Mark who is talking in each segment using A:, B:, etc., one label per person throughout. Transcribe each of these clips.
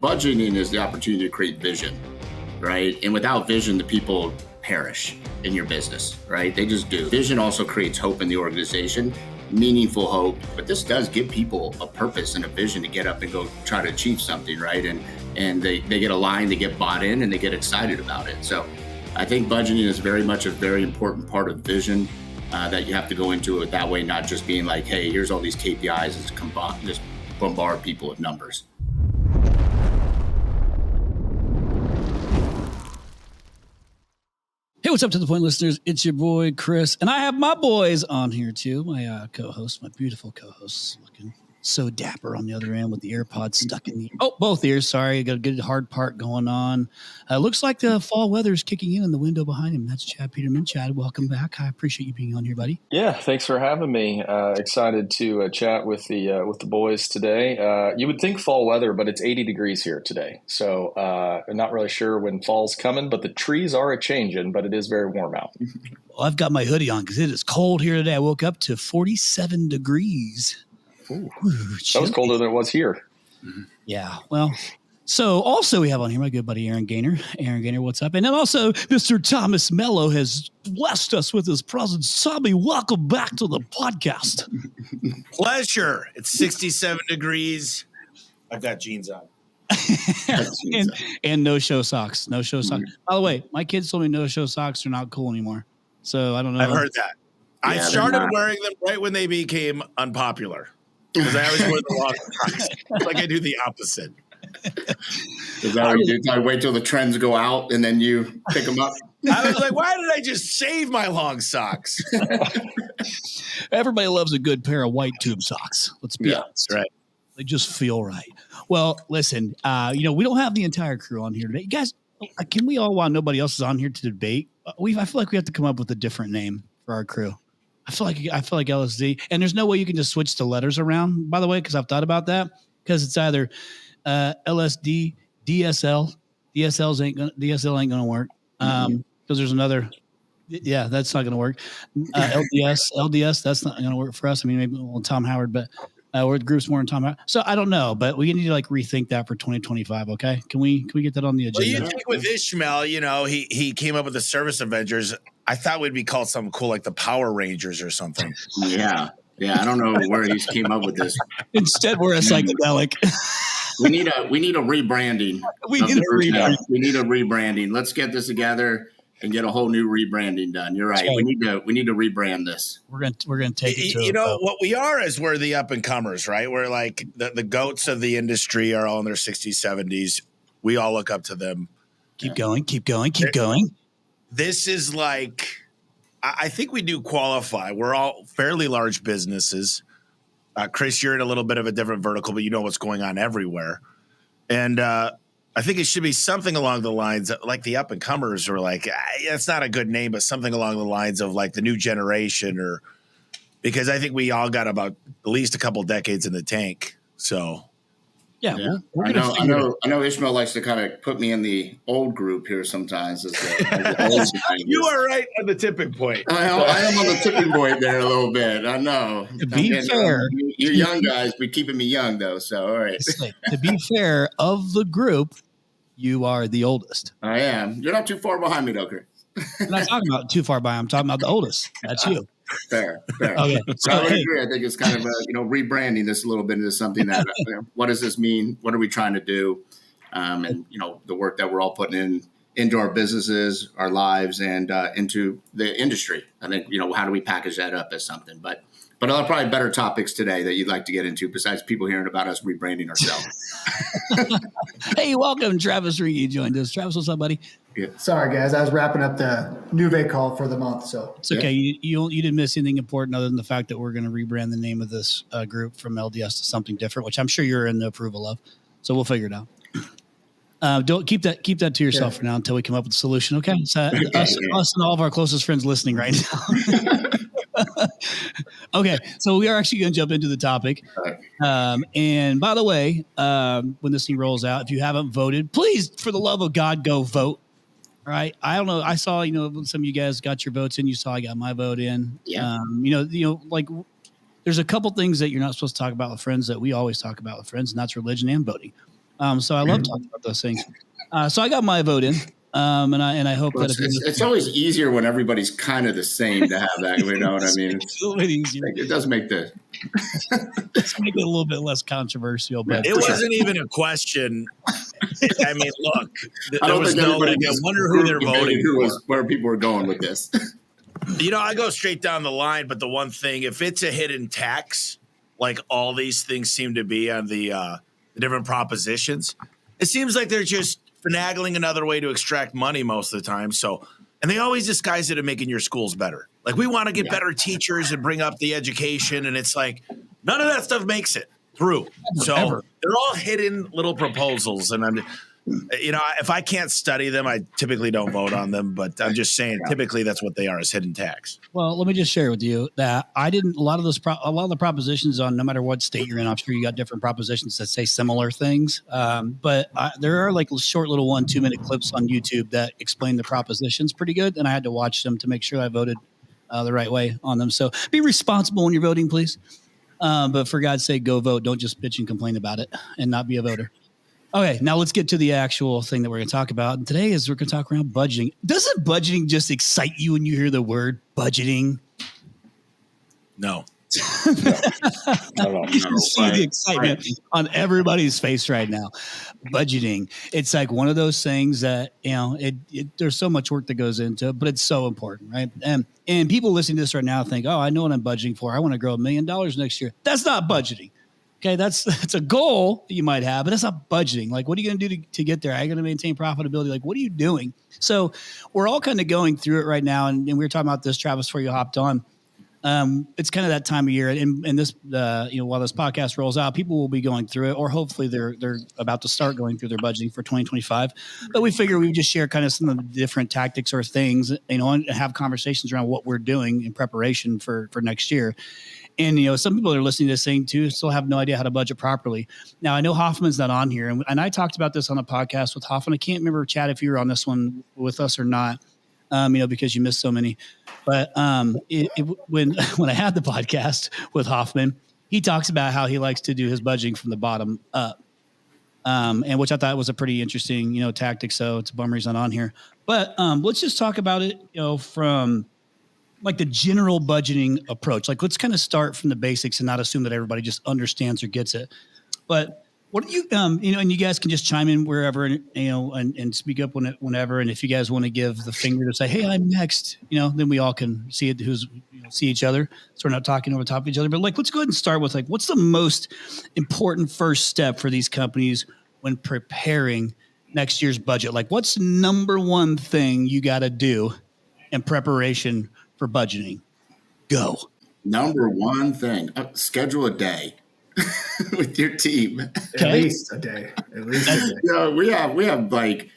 A: Budgeting is the opportunity to create vision, right? And without vision, the people perish in your business, right? They just do. Vision also creates hope in the organization, meaningful hope. But this does give people a purpose and a vision to get up and go try to achieve something, right? And they get aligned, they get bought in, and they get excited about it. So I think budgeting is very much a very important part of vision that you have to go into it that way, not just being like, hey, here's all these KPIs and just bombard people with numbers.
B: Hey, what's up to the point, listeners? It's your boy, Chris. And I have my boys on here, too. My co-host, my beautiful co-hosts, looking so dapper on the other end with the AirPods stuck in the both ears. Sorry, I got a good hard part going on. Looks like the fall weather is kicking in the window behind him. That's Chad Peterman. Chad, welcome back. I appreciate you being on here, buddy.
C: Yeah, thanks for having me. Excited to chat with the boys today. You would think fall weather, but it's 80 degrees here today. So I'm not really sure when fall's coming, but the trees are a-changing, but it is very warm out.
B: Well, I've got my hoodie on because it is cold here today. I woke up to 47 degrees.
C: Ooh, that was colder than it was here.
B: Yeah, well, so also we have on here my good buddy Aaron Gaynor. Aaron Gaynor, what's up? And then also Mr. Thomas Mello has blessed us with his presence. Sabi, welcome back to the podcast.
D: Pleasure. It's 67 degrees. I've got jeans on.
B: and no-show socks. No-show socks. By the way, my kids told me no-show socks are not cool anymore. So I don't know.
D: I've heard that.
A: Yeah,
D: I started wearing them right when they became unpopular. Because I always wear the long socks. It's like I do the opposite.
A: Is that what you do? I wait till the trends go out and then you pick them up?
D: I was like, why did I just shave my long socks?
B: Everybody loves a good pair of white tube socks. Let's be honest.
D: Right.
B: They just feel right. Well, listen, we don't have the entire crew on here today. You guys, can we all, while nobody else is on here to debate, I feel like we have to come up with a different name for our crew. I feel like LSD, and there's no way you can just switch the letters around, by the way, because I've thought about that, because it's either LSD, DSL. DSL ain't gonna work. Because there's another. Yeah, that's not gonna work. LDS, that's not gonna work for us. I mean, maybe Tom Howard, but we're the group's more than Tom Howard. So I don't know, but we need to rethink that for 2025. Okay, can we get that on the agenda?
D: Well, you think with Ismael, he came up with the Service Avengers. I thought we'd be called something cool like the Power Rangers or something.
A: Yeah. I don't know where he came up with this.
B: Instead, we're a psychedelic.
A: We need a rebranding. We need a rebranding. Let's get this together and get a whole new rebranding done. You're right. We need to rebrand this.
B: We're gonna take it to
D: what we are is we're the up and comers, right? We're like the goats of the industry are all in their 60s, 70s. We all look up to them.
B: Keep going.
D: This is like, I think we do qualify. We're all fairly large businesses. Chris, you're in a little bit of a different vertical, but you know what's going on everywhere. And I think it should be something along the lines of, like the up and comers, or like, it's not a good name, but something along the lines of like the new generation, or because I think we all got about at least a couple decades in the tank. So.
B: Yeah.
A: I know Ismael likes to kind of put me in the old group here sometimes. As
D: you are right on the tipping point.
A: I am on the tipping point there a little bit. I know.
B: To be fair,
A: you young guys be keeping me young though. So all right.
B: To be fair, of the group, you are the oldest.
A: I am. You're not too far behind me, though, Chris.
B: I'm not talking about too far behind. I'm talking about the oldest. That's you.
A: Fair.
B: Okay.
A: So I agree. I think it's kind of rebranding this a little bit into something that what does this mean? What are we trying to do? And the work that we're all putting into our businesses, our lives, and into the industry. I think how do we package that up as something? But there are probably better topics today that you'd like to get into besides people hearing about us rebranding ourselves.
B: Hey, welcome, Travis Ringe. You joined us. Travis, what's up, buddy?
A: Yeah.
E: Sorry, guys. I was wrapping up the Nuve call for the month, so
B: it's okay. You didn't miss anything important other than the fact that we're going to rebrand the name of this group from LDS to something different, which I'm sure you're in the approval of. So we'll figure it out. Don't keep that to yourself for now until we come up with a solution. Okay, so us and all of our closest friends listening right now. Okay, so we are actually going to jump into the topic. And by the way, when this thing rolls out, if you haven't voted, please, for the love of God, go vote. All right. I don't know. I saw, some of you guys got your votes in. You saw I got my vote in.
A: Yeah.
B: Like there's a couple things that you're not supposed to talk about with friends that we always talk about with friends, and that's religion and voting. So I love talking about those things. So I got my vote in. And I hope
A: Well,
B: that
A: it's always easier when everybody's kind of the same to have that. You know what I mean?
B: It's a little bit easier.
A: It does make the
B: Let's make it a little bit less controversial. But
D: It wasn't even a question. I mean, look,
A: I
D: there
A: don't
D: was
A: think
D: no.
A: everybody
D: I
A: just
D: wonder who they're
A: debated
D: voting
A: who
D: for.
A: was where people were going with this.
D: I go straight down the line, but the one thing, if it's a hidden tax, like all these things seem to be on the different propositions, it seems like they're just finagling another way to extract money most of the time. So, and they always disguise it in making your schools better. Like, we want to get better teachers and bring up the education, and it's like none of that stuff makes it through. So they're all hidden little proposals, and I'm. If I can't study them, I typically don't vote on them. But I'm just saying, typically that's what they are, is hidden tax.
B: Well, let me just share with you that I didn't. A lot of the propositions on no matter what state you're in, I'm sure you got different propositions that say similar things. But there are like short little 1-2 minute clips on YouTube that explain the propositions pretty good, and I had to watch them to make sure I voted the right way on them. So be responsible when you're voting, please. But for God's sake, go vote. Don't just bitch and complain about it and not be a voter. Okay, now let's get to the actual thing that we're going to talk about. And today we're going to talk around budgeting. Doesn't budgeting just excite you when you hear the word budgeting?
D: No.
B: You can see the excitement on everybody's face right now. Budgeting. It's like one of those things that, there's so much work that goes into it, but it's so important, right? And people listening to this right now think, oh, I know what I'm budgeting for. I want to grow $1 million next year. That's not budgeting. Okay, that's a goal that you might have, but that's not budgeting. Like, what are you going to do to get there? Are you going to maintain profitability? Like, what are you doing? So we're all kind of going through it right now, and we were talking about this, Travis, before you hopped on. It's kind of that time of year, and this, while this podcast rolls out, people will be going through it, or hopefully they're about to start going through their budgeting for 2025. But we figure we would just share kind of some of the different tactics or things, and have conversations around what we're doing in preparation for next year. And, some people that are listening to this thing too still have no idea how to budget properly. Now, I know Hoffman's not on here, and I talked about this on a podcast with Hoffman. I can't remember, Chad, if you were on this one with us or not, because you missed so many. But when I had the podcast with Hoffman, he talks about how he likes to do his budgeting from the bottom up, and which I thought was a pretty interesting, tactic. So it's a bummer he's not on here. But let's just talk about it, from like the general budgeting approach. Like, let's kind of start from the basics and not assume that everybody just understands or gets it. But what do you, and you guys can just chime in wherever, and speak up whenever. And if you guys want to give the finger to say, hey, I'm next, then we all can see it, see each other. So we're not talking over top of each other. But let's go ahead and start with what's the most important first step for these companies when preparing next year's budget? Like, what's the number one thing you got to do in preparation for budgeting? Go.
A: Number one thing, schedule a day with your team.
E: At least a day.
A: We have like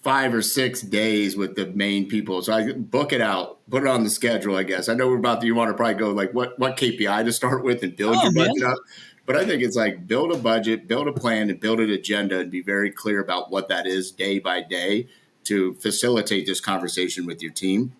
A: 5 or 6 days with the main people. So I book it out, put it on the schedule, I guess. I know you want to probably go like what KPI to start with and build your budget up. But I think it's like build a budget, build a plan, and build an agenda, and be very clear about what that is day by day to facilitate this conversation with your team.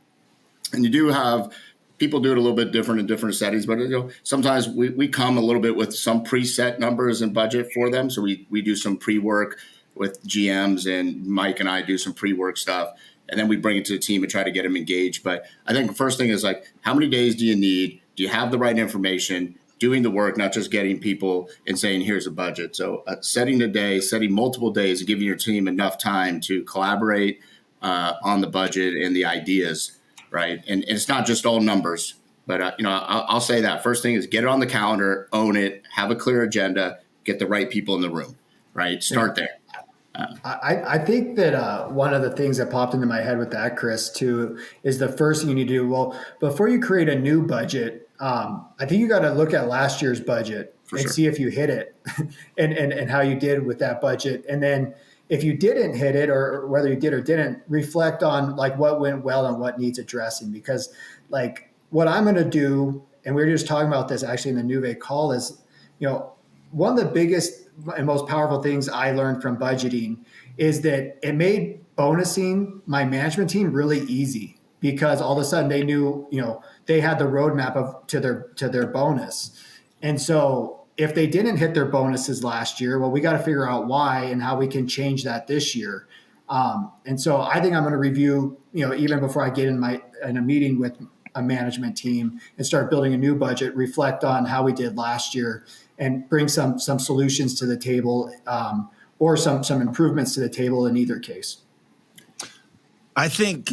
A: And you do have people do it a little bit different in different settings, but sometimes we come a little bit with some preset numbers and budget for them. So we do some pre-work with GMs, and Mike and I do some pre-work stuff, and then we bring it to the team and try to get them engaged. But I think the first thing is how many days do you need? Do you have the right information? Doing the work, not just getting people and saying, here's a budget. So setting a day, setting multiple days, and giving your team enough time to collaborate on the budget and the ideas. Right. And it's not just all numbers, but, I'll say that first thing is get it on the calendar, own it, have a clear agenda, get the right people in the room. Right. Start there.
E: I think that one of the things that popped into my head with that, Chris, too, is the first thing you need to do. Well, before you create a new budget, I think you got to look at last year's budget and see if you hit it and how you did with that budget. And then if you didn't hit it, or whether you did or didn't, reflect on what went well and what needs addressing. Because what I'm going to do, and we were just talking about this actually in the Nuve call, is, one of the biggest and most powerful things I learned from budgeting is that it made bonusing my management team really easy, because all of a sudden they knew, they had the roadmap to their bonus. And so if they didn't hit their bonuses last year, well, we got to figure out why and how we can change that this year. And so I think I'm going to review, even before I get in a meeting with a management team and start building a new budget, reflect on how we did last year and bring some solutions to the table, or some improvements to the table in either case.
D: I think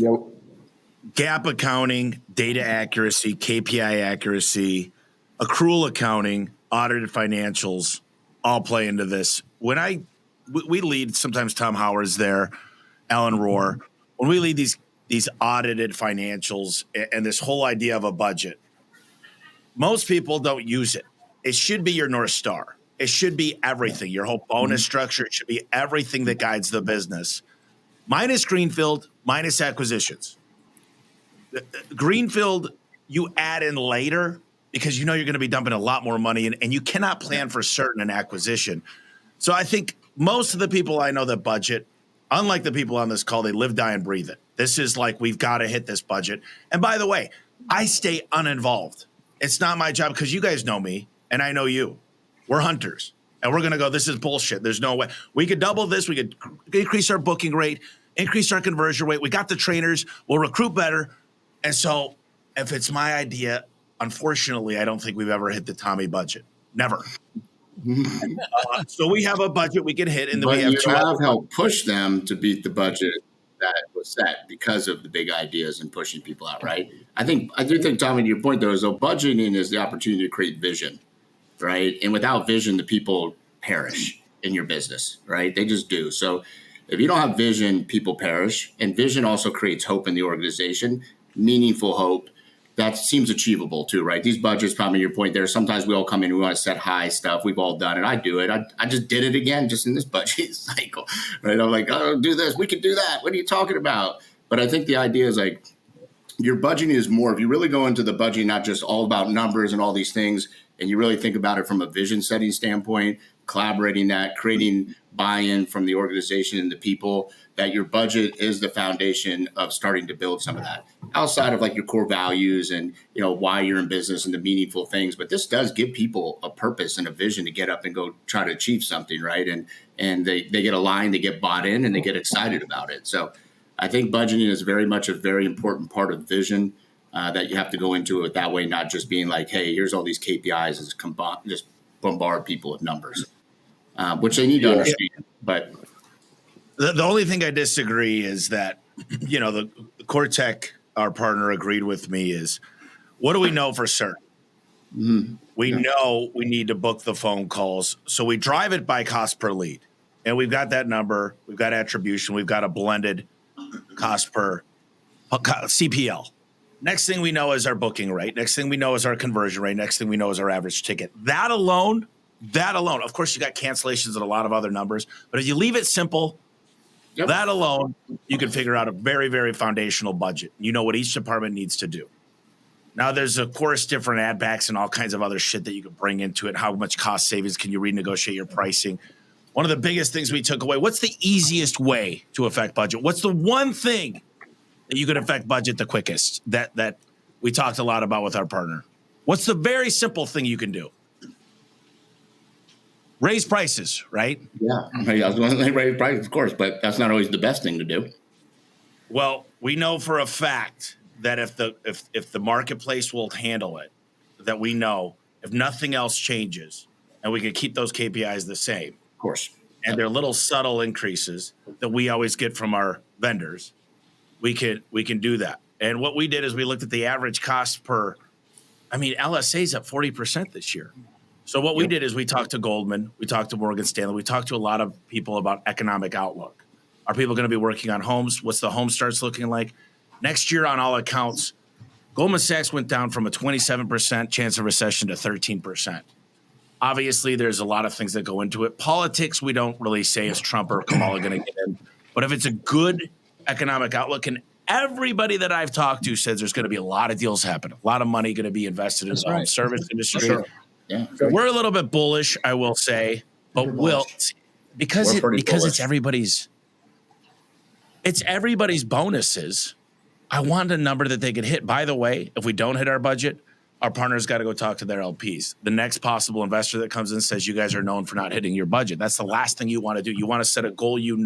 D: GAAP accounting, data accuracy, KPI accuracy, accrual accounting, audited financials all play into this. When we lead, sometimes Tom Howard's there, Alan Rohr, when we lead these audited financials and this whole idea of a budget, most people don't use it. It should be your North Star. It should be everything, your whole bonus structure. It should be everything that guides the business. Minus greenfield, minus acquisitions. Greenfield, you add in later because you're going to be dumping a lot more money in, and you cannot plan for certain an acquisition. So I think most of the people I know that budget, unlike the people on this call, they live, die, and breathe it. This is like, we've got to hit this budget. And by the way, I stay uninvolved. It's not my job because you guys know me and I know you. We're hunters and we're going to go, this is bullshit. There's no way. We could double this. We could increase our booking rate, increase our conversion rate. We got the trainers. We'll recruit better. And so if it's my idea, unfortunately, I don't think we've ever hit the Tommy budget. Never. So we have a budget we can hit, and then
A: But
D: we have
A: you have helped push them to beat the budget that was set because of the big ideas and pushing people out, right? I do think, Tommy, to your point, though, is that budgeting is the opportunity to create vision, right? And without vision, the people perish in your business, right? They just do. So if you don't have vision, people perish. And vision also creates hope in the organization, meaningful hope. That seems achievable too, right? These budgets, probably your point there, sometimes we all come in, we want to set high stuff. We've all done it. I do it. I just did it again just in this budget cycle, right? I'm like, oh, do this. We could do that. What are you talking about? But I think the idea is like your budgeting is more, if you really go into the budgeting, not just all about numbers and all these things, and you really think about it from a vision setting standpoint, collaborating that, creating buy-in from the organization and the people, that your budget is the foundation of starting to build some of that outside of like your core values and, why you're in business and the meaningful things. But this does give people a purpose and a vision to get up and go try to achieve something, right? And they get aligned, they get bought in, and they get excited about it. So I think budgeting is very much a very important part of vision, that you have to go into it that way, not just being like, hey, here's all these KPIs, and just bombard people with numbers, which they need to understand. But
D: the only thing I disagree is that, the Cortec, our partner, agreed with me is, what do we know for certain? We know we need to book the phone calls. So we drive it by cost per lead. And we've got that number. We've got attribution. We've got a blended cost per CPL. Next thing we know is our booking rate. Next thing we know is our conversion rate. Next thing we know is our average ticket. That alone, of course, you got cancellations and a lot of other numbers. But if you leave it simple, that alone, you can figure out a very, very foundational budget. You know what each department needs to do. Now, there's, of course, different ad backs and all kinds of other shit that you can bring into it. How much cost savings can you renegotiate your pricing? One of the biggest things we took away, what's the easiest way to affect budget? What's the one thing that you could affect budget the quickest that we talked a lot about with our partner? What's the very simple thing you can do? Raise prices, right?
A: Yeah, I was going to say raise prices, of course, but that's not always the best thing to do.
D: Well, we know for a fact that if the marketplace will handle it, that we know if nothing else changes and we can keep those KPIs the same,
A: Of course.
D: and they're little subtle increases that we always get from our vendors, we can do that. And what we did is we looked at the average cost per, LSA's up 40% this year. So what we did is we talked to Goldman, we talked to Morgan Stanley, we talked to a lot of people about economic outlook. Are people going to be working on homes? What's the home starts looking like? Next year, on all accounts, Goldman Sachs went down from a 27% chance of recession to 13%. Obviously, there's a lot of things that go into it. Politics, we don't really say is Trump or Kamala going to get in. But if it's a good economic outlook, and everybody that I've talked to says there's going to be a lot of deals happening, a lot of money going to be invested in the home service industry.
A: Sure. Yeah.
D: We're a little bit bullish, I will say, but because it's everybody's bonuses. I want a number that they could hit. By the way, if we don't hit our budget, our partners got to go talk to their LPs. The next possible investor that comes in says you guys are known for not hitting your budget. That's the last thing you want to do. You want to set a goal you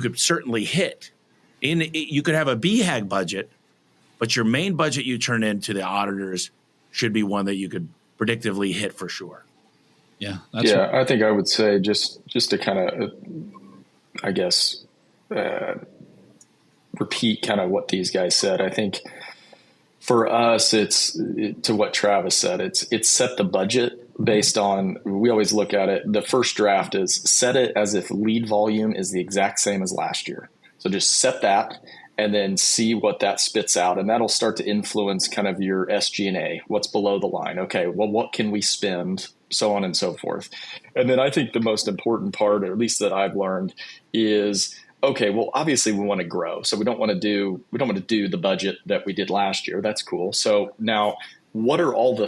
D: could certainly hit. You could have a BHAG budget, but your main budget you turn into the auditors should be one that you could predictively hit for sure.
B: Yeah.
C: I think I would say just to kind of, I guess, repeat kind of what these guys said. I think for us, it's to what Travis said. It's set the budget based on, we always look at it. The first draft is set it as if lead volume is the exact same as last year. So just set that and then see what that spits out. And that'll start to influence kind of your SG&A, what's below the line. Okay, well, what can we spend? So on and so forth. And then I think the most important part, or at least that I've learned, is, okay, well, obviously we want to grow. So we don't want to do the budget that we did last year. That's cool. So now what are all the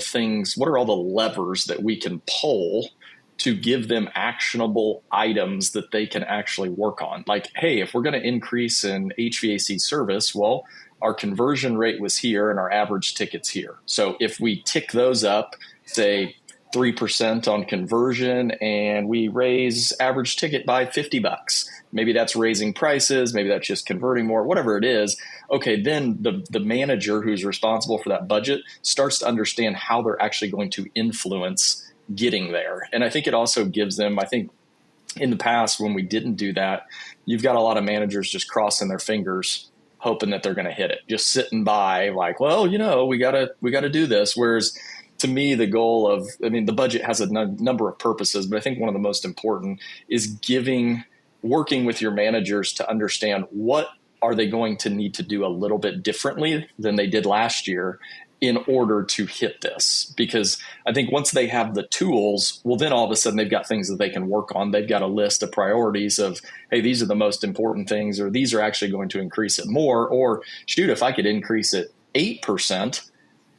C: levers that we can pull to give them actionable items that they can actually work on? Like, hey, if we're going to increase in HVAC service, well, our conversion rate was here and our average ticket's here. So if we tick those up, say 3% on conversion, and we raise average ticket by $50, maybe that's raising prices, maybe that's just converting more, whatever it is. Okay, then the manager who's responsible for that budget starts to understand how they're actually going to influence getting there. And I think it also gives them, I think in the past when we didn't do that, you've got a lot of managers just crossing their fingers, hoping that they're going to hit it, just sitting by like, well, we got to do this. Whereas to me, the goal of, the budget has a number of purposes, but I think one of the most important is working with your managers to understand what are they going to need to do a little bit differently than they did last year in order to hit this. Because I think once they have the tools, well, then all of a sudden they've got things that they can work on. They've got a list of priorities of, hey, these are the most important things, or these are actually going to increase it more, or shoot, if I could increase it 8%,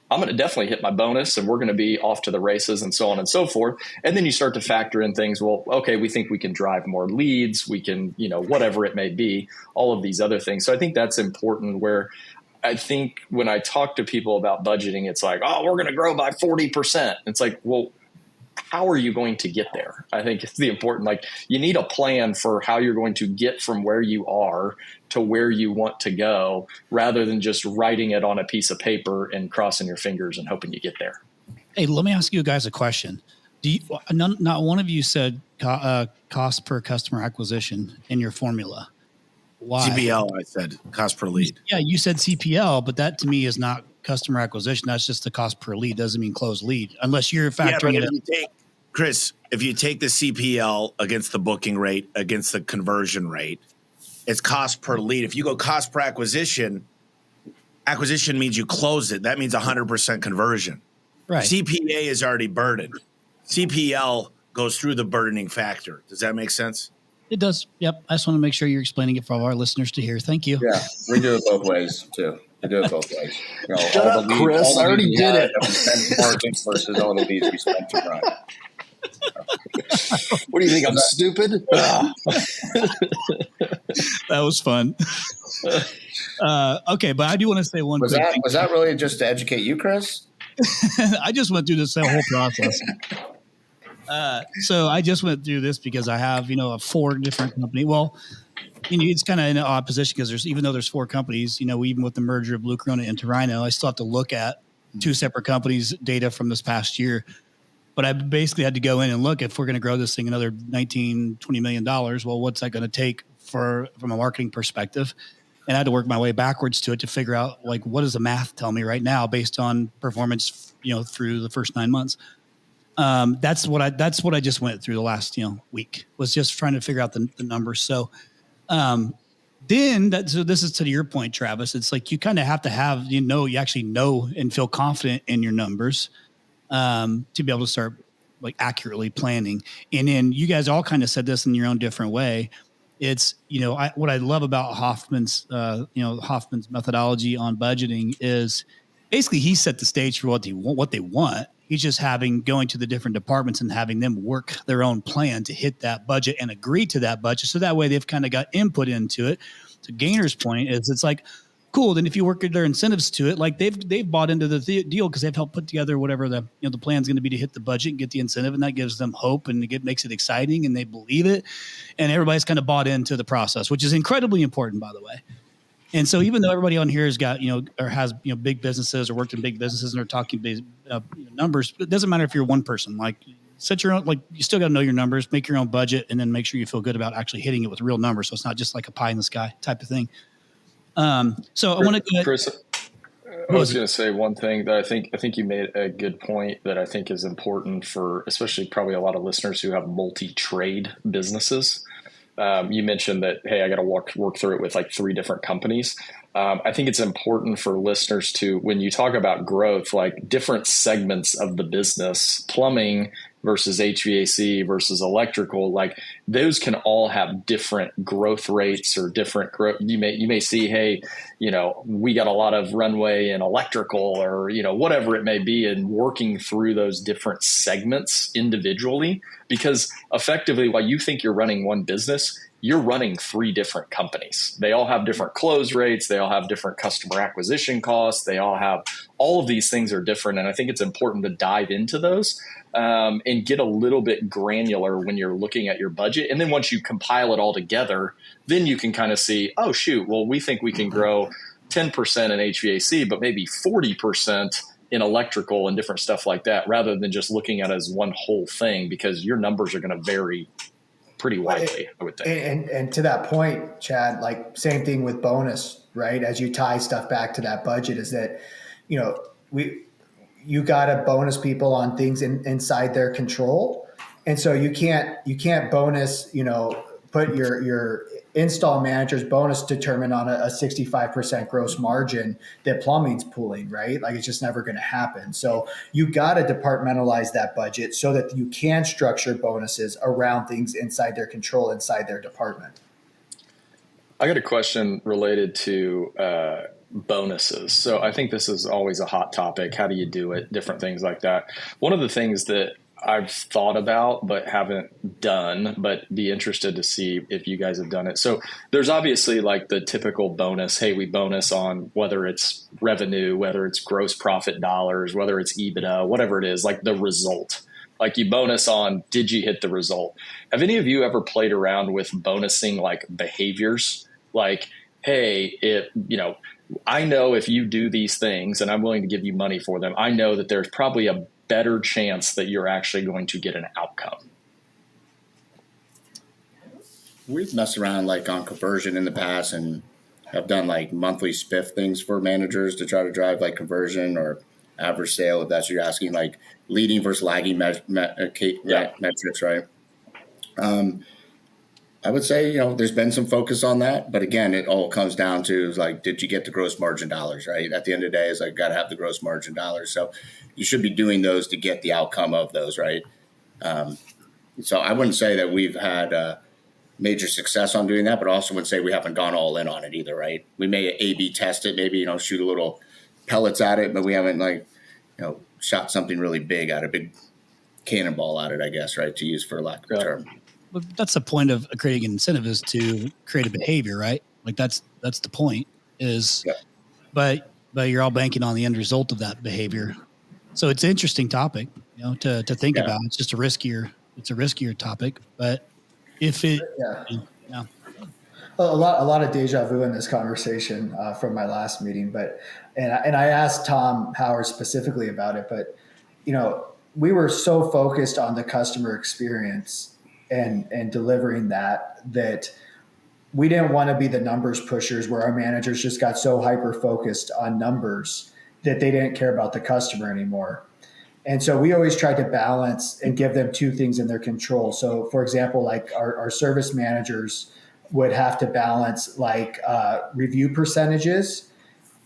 C: I'm going to definitely hit my bonus and we're going to be off to the races and so on and so forth. And then you start to factor in things. Well, okay, we think we can drive more leads. We can, whatever it may be, all of these other things. So I think that's important, where I think when I talk to people about budgeting, it's like, oh, we're going to grow by 40%. It's like, well, how are you going to get there? I think it's the important, like, you need a plan for how you're going to get from where you are to where you want to go, rather than just writing it on a piece of paper and crossing your fingers and hoping you get there.
B: Hey, let me ask you guys a question. Not one of you said cost per customer acquisition in your formula. Why?
D: CPL, I said cost per lead.
B: Yeah, you said CPL, but that to me is not customer acquisition. That's just the cost per lead. Doesn't mean closed lead, unless you're factoring it in.
D: Chris, if you take the CPL against the booking rate, against the conversion rate, it's cost per lead. If you go cost per acquisition means you close it. That means 100% conversion.
B: Right.
D: CPA is already burdened. CPL goes through the burdening factor. Does that make sense?
B: It does. Yep. I just want to make sure you're explaining it for all our listeners to hear. Thank you.
A: Yeah, we do it both ways too. We do it both ways.
C: Shut up, Chris. I already did it.
A: We spent to market versus all the leads we spent to run.
C: What do you think? I'm stupid?
B: That was fun. Okay, but I do want to say one
A: was
B: quick
A: that
B: thing.
A: Was that really just to educate you, Chris?
B: I just went through this whole process. So I just went through this because I have, a 4 different company. Well, it's kind of in an odd position because even though there's 4 companies, even with the merger of Blue Corona into Rhino, I still have to look at 2 separate companies' data from this past year. But I basically had to go in and look, if we're going to grow this thing another $19, $20 million, well, what's that going to take from a marketing perspective? And I had to work my way backwards to it to figure out, like, what does the math tell me right now based on performance, through the first 9 months. That's what I just went through the last, week, was just trying to figure out the numbers. So, so this is to your point, Travis. It's like, you kind of have to have, you actually know and feel confident in your numbers, to be able to start like accurately planning. And then you guys all kind of said this in your own different way. It's, what I love about Hoffman's methodology on budgeting is basically he set the stage for what they want. He's just going to the different departments and having them work their own plan to hit that budget and agree to that budget. So that way they've kind of got input into it. To Gaynor's point is, it's like, cool. Then if you work their incentives to it, like they've bought into the deal because they've helped put together whatever the plan's going to be to hit the budget and get the incentive, and that gives them hope and makes it exciting and they believe it, and everybody's kind of bought into the process, which is incredibly important, by the way. And so even though everybody on here has got or has big businesses or worked in big businesses and are talking big numbers, it doesn't matter if you're one person. Like set your own, like you still got to know your numbers, make your own budget, and then make sure you feel good about actually hitting it with real numbers. So it's not just like a pie in the sky type of thing. So I want to,
C: Chris, I was going to say one thing that I think you made a good point that I think is important for especially probably a lot of listeners who have multi-trade businesses. You mentioned that, hey, I got to work through it with like 3 different companies. I think it's important for listeners to, when you talk about growth, like different segments of the business, plumbing versus HVAC versus electrical, like those can all have different growth rates or different growth. You may see, hey, we got a lot of runway in electrical or, whatever it may be, and working through those different segments individually, because effectively while you think you're running one business, you're running 3 different companies. They all have different close rates. They all have different customer acquisition costs. They all have, all of these things are different. And I think it's important to dive into those and get a little bit granular when you're looking at your budget. And then once you compile it all together, then you can kind of see, oh, shoot, well, we think we can grow 10% in HVAC, but maybe 40% in electrical and different stuff like that, rather than just looking at it as one whole thing, because your numbers are going to vary pretty widely, I would think.
E: And to that point, Chad, like same thing with bonus, right? As you tie stuff back to that budget, is that, you got to bonus people on things inside their control. And so you can't bonus, put your install manager's bonus determined on a 65% gross margin that plumbing's pulling, right? Like it's just never going to happen. So you got to departmentalize that budget so that you can structure bonuses around things inside their control, inside their department.
C: I got a question related to bonuses. So I think this is always a hot topic. How do you do it? Different things like that. One of the things that I've thought about but haven't done, but be interested to see if you guys have done it. So there's obviously like the typical bonus. Hey, we bonus on whether it's revenue, whether it's gross profit dollars, whether it's EBITDA, whatever it is, like the result. Like you bonus on, did you hit the result? Have any of you ever played around with bonusing like behaviors? Like, hey, I know if you do these things and I'm willing to give you money for them, I know that there's probably a better chance that you're actually going to get an outcome.
A: We've messed around like on conversion in the past and have done like monthly spiff things for managers to try to drive like conversion or average sale, if that's what you're asking, like leading versus lagging metrics, right? I would say, there's been some focus on that, but again, it all comes down to like, did you get the gross margin dollars, right? At the end of the day, it's like, got to have the gross margin dollars. So you should be doing those to get the outcome of those, right? So I wouldn't say that we've had major success on doing that, but also wouldn't say we haven't gone all in on it either, right? We may A/B test it, maybe, shoot a little pellets at it, but we haven't shot something really big at it, big cannonball at it, I guess, right? To use for lack of a term.
B: But that's the point of creating an incentive, is to create a behavior, right? Like that's the point is, yeah. But you're all banking on the end result of that behavior. So it's an interesting topic, to think about. It's just a riskier topic, but if it,
E: A lot of deja vu in this conversation from my last meeting, and I asked Tom Howard specifically about it, but we were so focused on the customer experience and delivering that we didn't want to be the numbers pushers where our managers just got so hyper focused on numbers that they didn't care about the customer anymore. And so we always tried to balance and give them 2 things in their control. So for example, like our service managers would have to balance like review percentages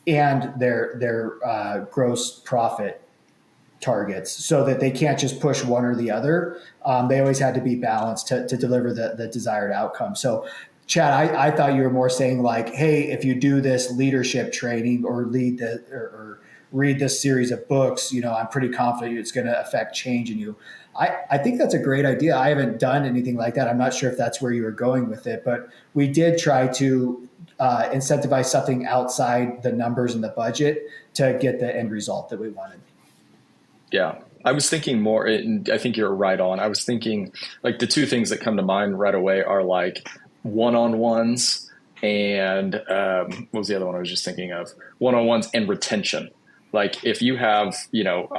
E: and their gross profit targets, so that they can't just push one or the other. They always had to be balanced to deliver the desired outcome. So Chad, I thought you were more saying like, hey, if you do this leadership training or or read this series of books, I'm pretty confident it's going to affect change in you. I think that's a great idea. I haven't done anything like that. I'm not sure if that's where you were going with it, but we did try to incentivize something outside the numbers and the budget to get the end result that we wanted.
C: Yeah. I was thinking more, and I think you're right on. I was thinking like the two things that come to mind right away are like one-on-ones and what was the other one I was just thinking of? One-on-ones and retention. Like if you have,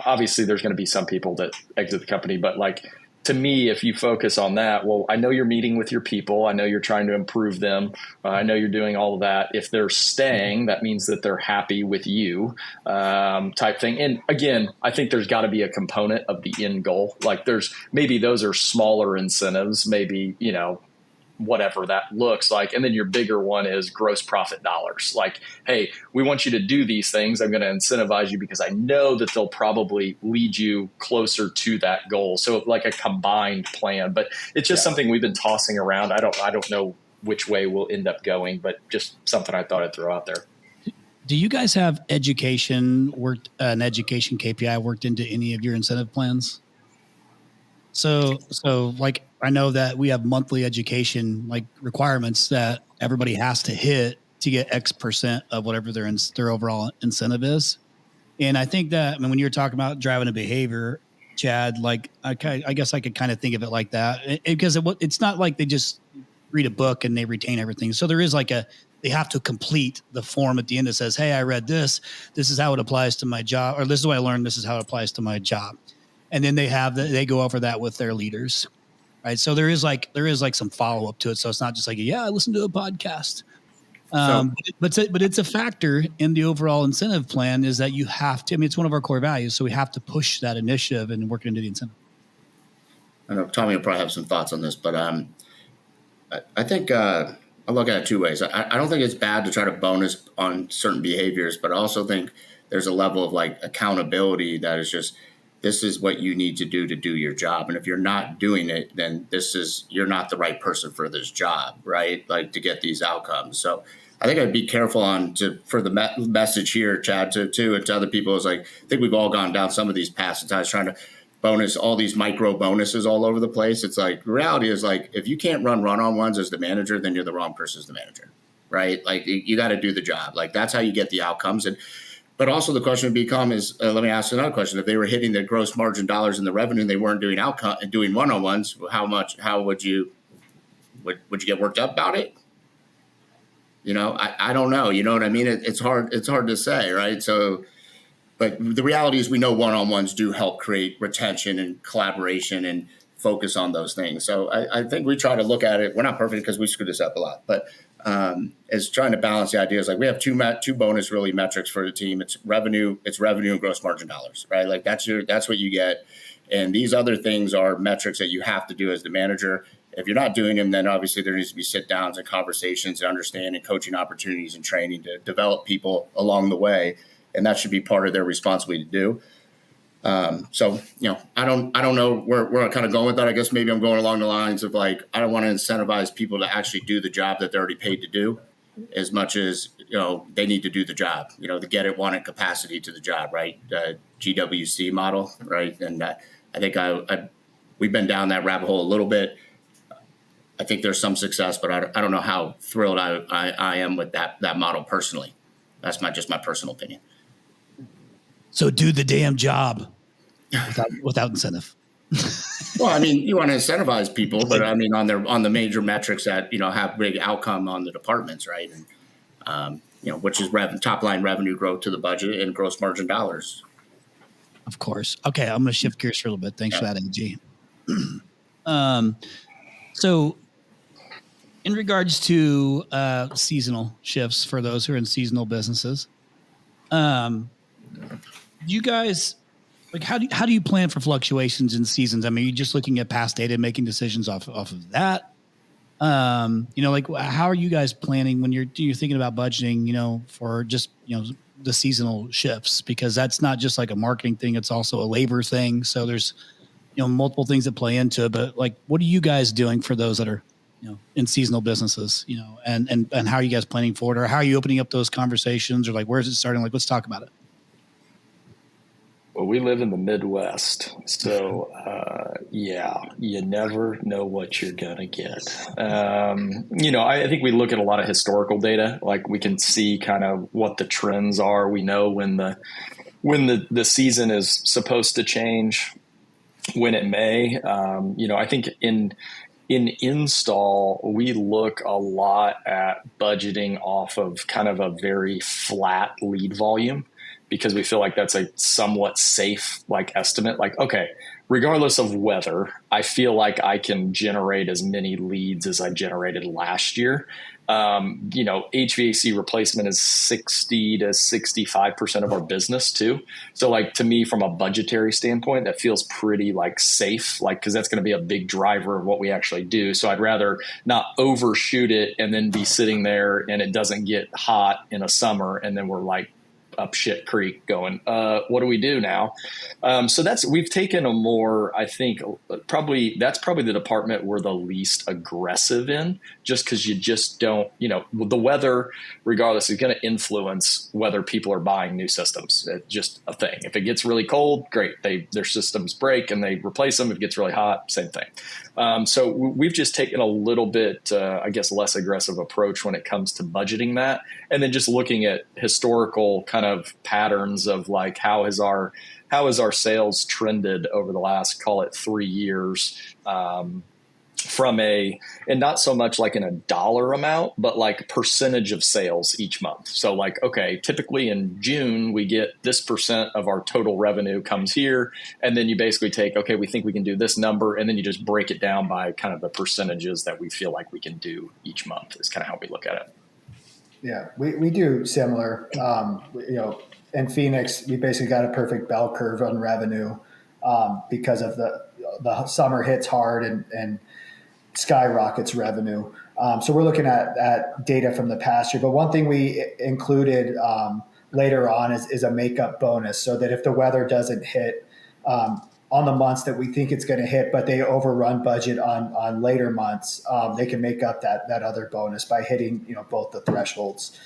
C: obviously there's going to be some people that exit the company, but like to me, if you focus on that, well, I know you're meeting with your people. I know you're trying to improve them. I know you're doing all of that. If they're staying, that means that they're happy with you, type thing. And again, I think there's got to be a component of the end goal. Like maybe those are smaller incentives, maybe, whatever that looks like. And then your bigger one is gross profit dollars. Like, hey, we want you to do these things. I'm going to incentivize you because I know that they'll probably lead you closer to that goal. So like a combined plan, but it's just something we've been tossing around. I don't know which way we'll end up going, but just something I thought I'd throw out there.
B: Do you guys have an education KPI worked into any of your incentive plans? So like, I know that we have monthly education like requirements that everybody has to hit to get X percent of whatever their overall incentive is. And I think that, when you're talking about driving a behavior, Chad, like I guess I could kind of think of it like that, because it's not like they just read a book and they retain everything. So there is like they have to complete the form at the end that says, hey, I read this. This is how it applies to my job, or this is what I learned. This is how it applies to my job. And then they go over that with their leaders. Right. So there is like some follow up to it. So it's not just like, I listened to a podcast. But it's a factor in the overall incentive plan is that you have to, it's one of our core values. So we have to push that initiative and work it into the incentive.
A: I know Tommy will probably have some thoughts on this, but I think I look at it two ways. I don't think it's bad to try to bonus on certain behaviors, but I also think there's a level of like accountability that is just, this is what you need to do your job. And if you're not doing it, then you're not the right person for this job, right? Like to get these outcomes. So I think I'd be careful for the message here, Chad, too, and to other people is like, I think we've all gone down some of these paths at times trying to bonus all these micro bonuses all over the place. It's like, reality is like, if you can't run run-on-ones as the manager, then you're the wrong person as the manager, right? Like you got to do the job. Like that's how you get the outcomes. But also the question would become is, let me ask another question. If they were hitting the gross margin dollars in the revenue and they weren't doing one-on-ones, how would you get worked up about it? I don't know. You know what I mean? It's hard to say, right? So, but the reality is we know one-on-ones do help create retention and collaboration and focus on those things. So I think we try to look at it. We're not perfect because we screw this up a lot, but is trying to balance the ideas. Like we have two bonus really metrics for the team. It's revenue and gross margin dollars, right? Like that's what you get. And these other things are metrics that you have to do as the manager. If you're not doing them, then obviously there needs to be sit downs and conversations and understanding coaching opportunities and training to develop people along the way. And that should be part of their responsibility to do. So, I don't know where I'm kind of going with that. I guess maybe I'm going along the lines of like, I don't want to incentivize people to actually do the job that they're already paid to do as much as, they need to do the job, the get it, want it capacity to the job, right? GWC model, right? And I think we've been down that rabbit hole a little bit. I think there's some success, but I don't know how thrilled I am with that model personally. That's just my personal opinion.
B: So do the damn job without incentive.
A: Well, you want to incentivize people, but on the major metrics that, have big outcome on the departments, right? And, which is top line revenue growth to the budget and gross margin dollars.
B: Of course. Okay. I'm going to shift gears for a little bit. Thanks for that, AG. So in regards to seasonal shifts for those who are in seasonal businesses, you guys, like, how do you plan for fluctuations in seasons? You're just looking at past data and making decisions off of that. Like how are you guys planning when you're thinking about budgeting, for just, the seasonal shifts, because that's not just like a marketing thing. It's also a labor thing. So there's, multiple things that play into it, but like, what are you guys doing for those that are, in seasonal businesses, and how are you guys planning for it, or how are you opening up those conversations, or like, where's it starting? Like, let's talk about it.
C: Well, we live in the Midwest, so yeah, you never know what you're gonna get. I think we look at a lot of historical data. Like we can see kind of what the trends are. We know when the season is supposed to change, when it may. I think in install, we look a lot at budgeting off of kind of a very flat lead volume, because we feel like that's a somewhat safe estimate. Like, okay, regardless of weather, I feel like I can generate as many leads as I generated last year. HVAC replacement is 60 to 65% of our business too. So to me, from a budgetary standpoint, that feels pretty safe, because that's going to be a big driver of what we actually do. So I'd rather not overshoot it and then be sitting there and it doesn't get hot in a summer. And then we're up shit creek going, what do we do now? So we've taken a more, I think that's probably the department we're the least aggressive in, just because you just don't, the weather, regardless, is going to influence whether people are buying new systems. It's just a thing. If it gets really cold, great. Their systems break and they replace them. If it gets really hot, same thing. So we've just taken a little bit, less aggressive approach when it comes to budgeting that. And then just looking at historical kind of patterns of how has our sales trended over the last, call it 3 years, and not so much in a dollar amount, but percentage of sales each month. So okay, typically in June, we get this percent of our total revenue comes here. And then you basically take, okay, we think we can do this number. And then you just break it down by kind of the percentages that we feel like we can do each month is kind of how we look at it.
E: Yeah, we do similar. In Phoenix, we basically got a perfect bell curve on revenue because of the summer hits hard and skyrockets revenue. So we're looking at data from the past year. But one thing we included later on is a makeup bonus, so that if the weather doesn't hit on the months that we think it's going to hit, but they overrun budget on later months, they can make up that other bonus by hitting both the thresholds,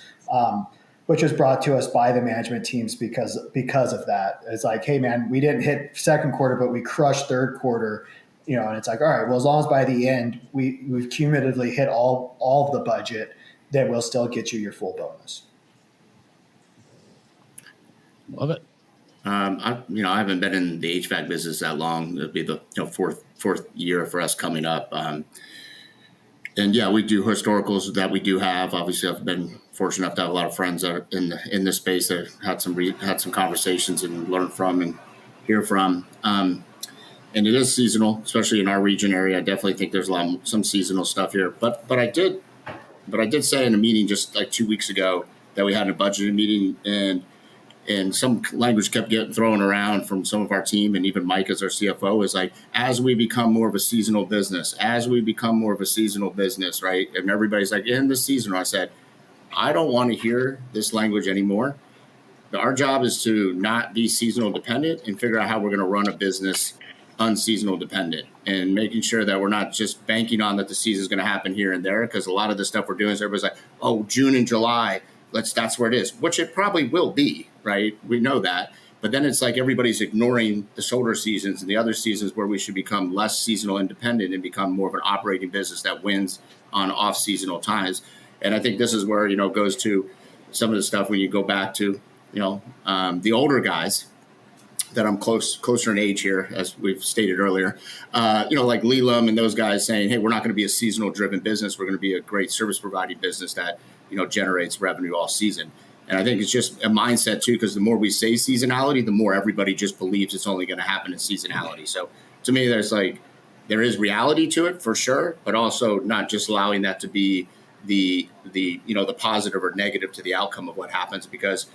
E: which was brought to us by the management teams because of that. It's hey man, we didn't hit second quarter, but we crushed third quarter, and it's all right, well, as long as by the end we've cumulatively hit all of the budget, then we'll still get you your full bonus.
B: Love it.
A: I haven't been in the HVAC business that long. It'll be the fourth year for us coming up. And yeah, we do historicals that we do have. Obviously, I've been fortunate enough to have a lot of friends that are in this space that had some conversations and learned from and hear from. And it is seasonal, especially in our region area. I definitely think there's some seasonal stuff here. But I did say in a meeting just 2 weeks ago that we had a budgeting meeting, and some language kept getting thrown around from some of our team, and even Mike as our CFO is as we become more of a seasonal business, right? And everybody's in the seasonal. I said, I don't want to hear this language anymore. Our job is to not be seasonal dependent and figure out how we're going to run a business unseasonal dependent, and making sure that we're not just banking on that the season is going to happen here and there, because a lot of the stuff we're doing is everybody's oh, June and July, that's where it is, which it probably will be, right? We know that. But then it's everybody's ignoring the shoulder seasons and the other seasons where we should become less seasonal independent and become more of an operating business that wins on off-seasonal times. And I think this is where, goes to some of the stuff when you go back to, the older guys that I'm closer in age here, as we've stated earlier, like Leland and those guys saying, hey, we're not going to be a seasonal driven business. We're going to be a great service providing business that, generates revenue all season. And I think it's just a mindset too, because the more we say seasonality, the more everybody just believes it's only going to happen in seasonality. So to me, there is reality to it for sure, but also not just allowing that to be the positive or negative to the outcome of what happens. Because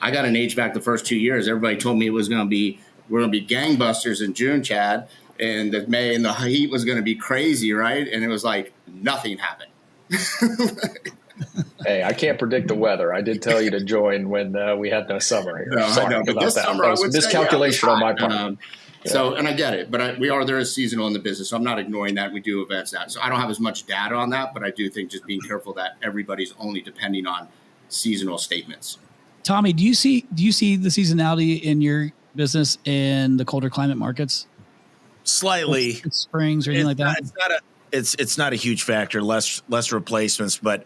A: I got an HVAC the first 2 years. Everybody told me we're going to be gangbusters in June, Chad, and that May and the heat was going to be crazy, right? And it was nothing happened.
C: Hey, I can't predict the weather. I did tell you to join when we had no summer here.
A: No,
C: Sorry
A: about that.
C: Summer, that was miscalculation on my part.
A: So, and I get it, but there is seasonal in the business, so I'm not ignoring that. We do events that. So I don't have as much data on that, but I do think just being careful that everybody's only depending on seasonal statements.
B: Tommy, do you see the seasonality in business in the colder climate markets?
D: Slightly.
B: Springs or anything like that?
D: It's not a huge factor, less replacements, but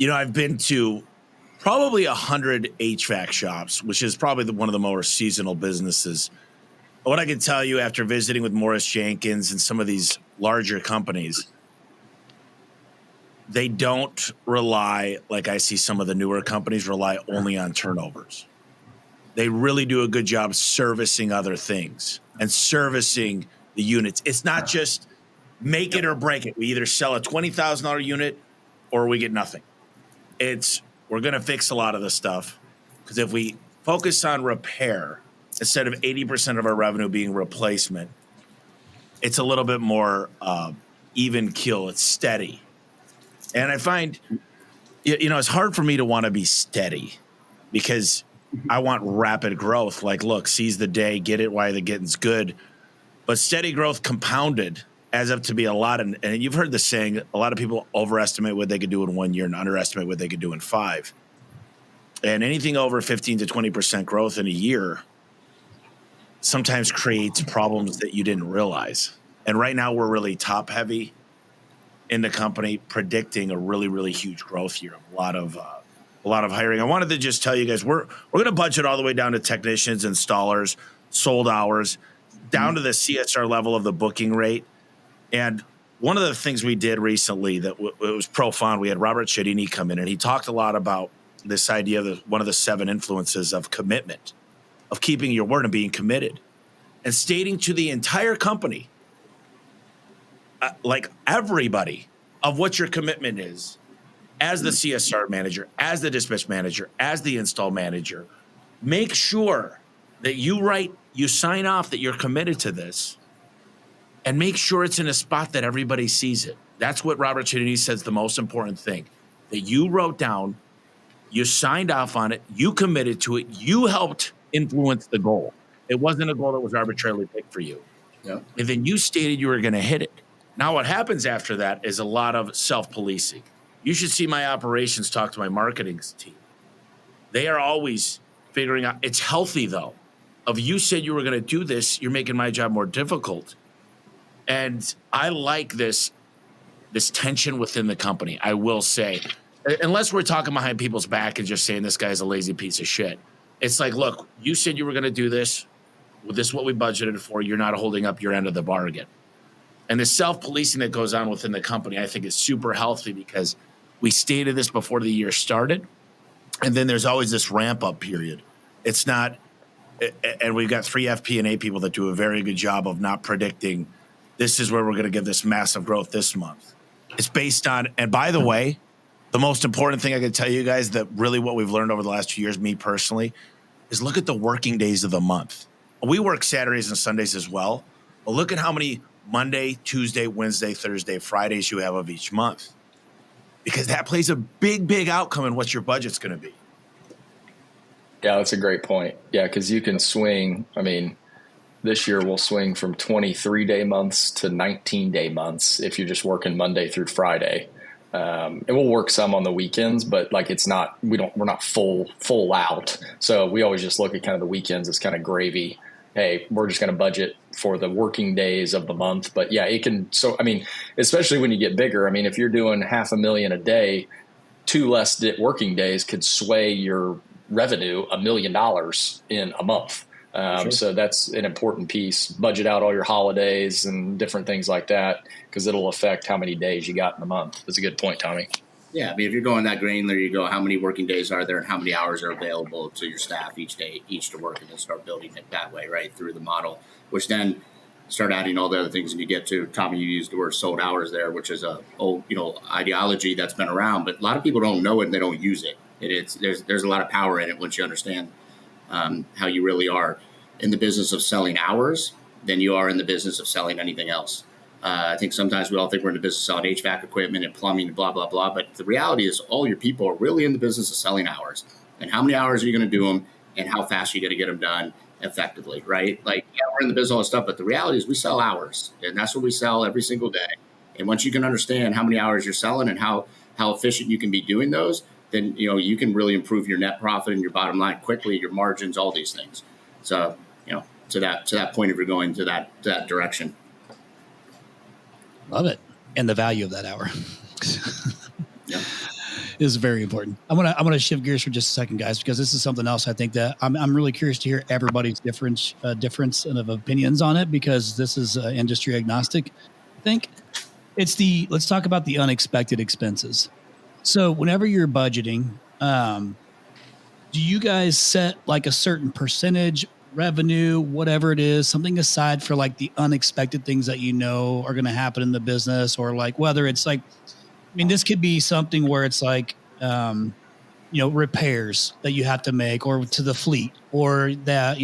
D: I've been to probably 100 HVAC shops, which is probably one of the more seasonal businesses. What I can tell you after visiting with Morris Jenkins and some of these larger companies, they don't rely, like I see some of the newer companies rely only on turnovers. They really do a good job servicing other things and servicing the units. It's not just make it or break it. We either sell a $20,000 unit or we get nothing. We're going to fix a lot of the stuff, because if we focus on repair instead of 80% of our revenue being replacement, it's a little bit more even keel. It's steady. And I find, it's hard for me to want to be steady because I want rapid growth. Like, look, seize the day, get it while the getting's good. But steady growth compounded adds up to be a lot. And you've heard the saying, a lot of people overestimate what they could do in 1 year and underestimate what they could do in 5. And anything over 15 to 20% growth in a year sometimes creates problems that you didn't realize. And right now we're really top heavy in the company, predicting a really, really huge growth year. A lot of hiring. I wanted to just tell you guys, we're going to budget all the way down to technicians, installers, sold hours, down to the CSR level of the booking rate. And one of the things we did recently that it was profound, we had Robert Chiodini come in, and he talked a lot about this idea of one of the 7 influences of commitment, of keeping your word and being committed, and stating to the entire company, like everybody, of what your commitment is as the CSR manager, as the dispatch manager, as the install manager. Make sure that you sign off that you're committed to this, and make sure it's in a spot that everybody sees it. That's what Robert Chiodini says the most important thing, that you wrote down, you signed off on it, you committed to it, you helped influence the goal. It wasn't a goal that was arbitrarily picked for you.
A: Yeah.
D: And then you stated you were going to hit it. Now what happens after that is a lot of self-policing. You should see my operations talk to my marketing team. They are always figuring out, it's healthy though. Of you said you were going to do this, you're making my job more difficult. And I like this tension within the company, I will say. Unless we're talking behind people's back and just saying this guy's a lazy piece of shit. It's like, look, you said you were going to do this. Well, this is what we budgeted for. You're not holding up your end of the bargain. And the self-policing that goes on within the company, I think, is super healthy, because we stated this before the year started. And then there's always this ramp-up period. It's not – and we've got 3 FP&A people that do a very good job of not predicting this is where we're going to get this massive growth this month. It's based on – and by the way, the most important thing I can tell you guys, that really what we've learned over the last 2 years, me personally, is look at the working days of the month. We work Saturdays and Sundays as well, but look at how many Monday, Tuesday, Wednesday, Thursday, Fridays you have of each month, because that plays a big, big outcome in what your budget's going to be.
C: Yeah, that's a great point. Yeah, because you can swing. I mean, this year we'll swing from 23-day months to 19-day months if you're just working Monday through Friday. And we'll work some on the weekends, but like we're not full out. So we always just look at kind of the weekends as kind of gravy. Hey, we're just going to budget for the working days of the month. But yeah, it can. So, I mean, especially when you get bigger, I mean, if you're doing $500,000 a day, 2 less working days could sway your revenue $1 million in a month. Sure. So that's an important piece. Budget out all your holidays and different things like that, because it'll affect how many days you got in a month. That's a good point, Tommy.
A: Yeah, I mean, if you're going that granular, you go, how many working days are there and how many hours are available to your staff each to work, and then start building it that way, right, through the model, which then start adding all the other things, and you get to, Tommy, you used the word sold hours there, which is a old, ideology that's been around, but a lot of people don't know it and they don't use it. There's a lot of power in it once you understand how you really are in the business of selling hours than you are in the business of selling anything else. I think sometimes we all think we're in the business of selling HVAC equipment and plumbing and blah, blah, blah. But the reality is all your people are really in the business of selling hours. And how many hours are you going to do them, and how fast are you going to get them done effectively, right? Like, yeah, we're in the business of all this stuff, but the reality is we sell hours, and that's what we sell every single day. And once you can understand how many hours you're selling and how efficient you can be doing those, then, you can really improve your net profit and your bottom line quickly, your margins, all these things. So to that point if you're going to that direction.
B: Love it. And the value of that hour.
A: Yeah.
B: Is very important. I'm gonna shift gears for just a second, guys, because this is something else I think that I'm really curious to hear everybody's difference of opinions on it, because this is industry agnostic. I think let's talk about the unexpected expenses. So whenever you're budgeting, do you guys set like a certain percentage revenue, whatever it is, something aside for like the unexpected things that are going to happen in the business, or like whether it's like, I mean, this could be something where it's like, repairs that you have to make, or to the fleet, or that,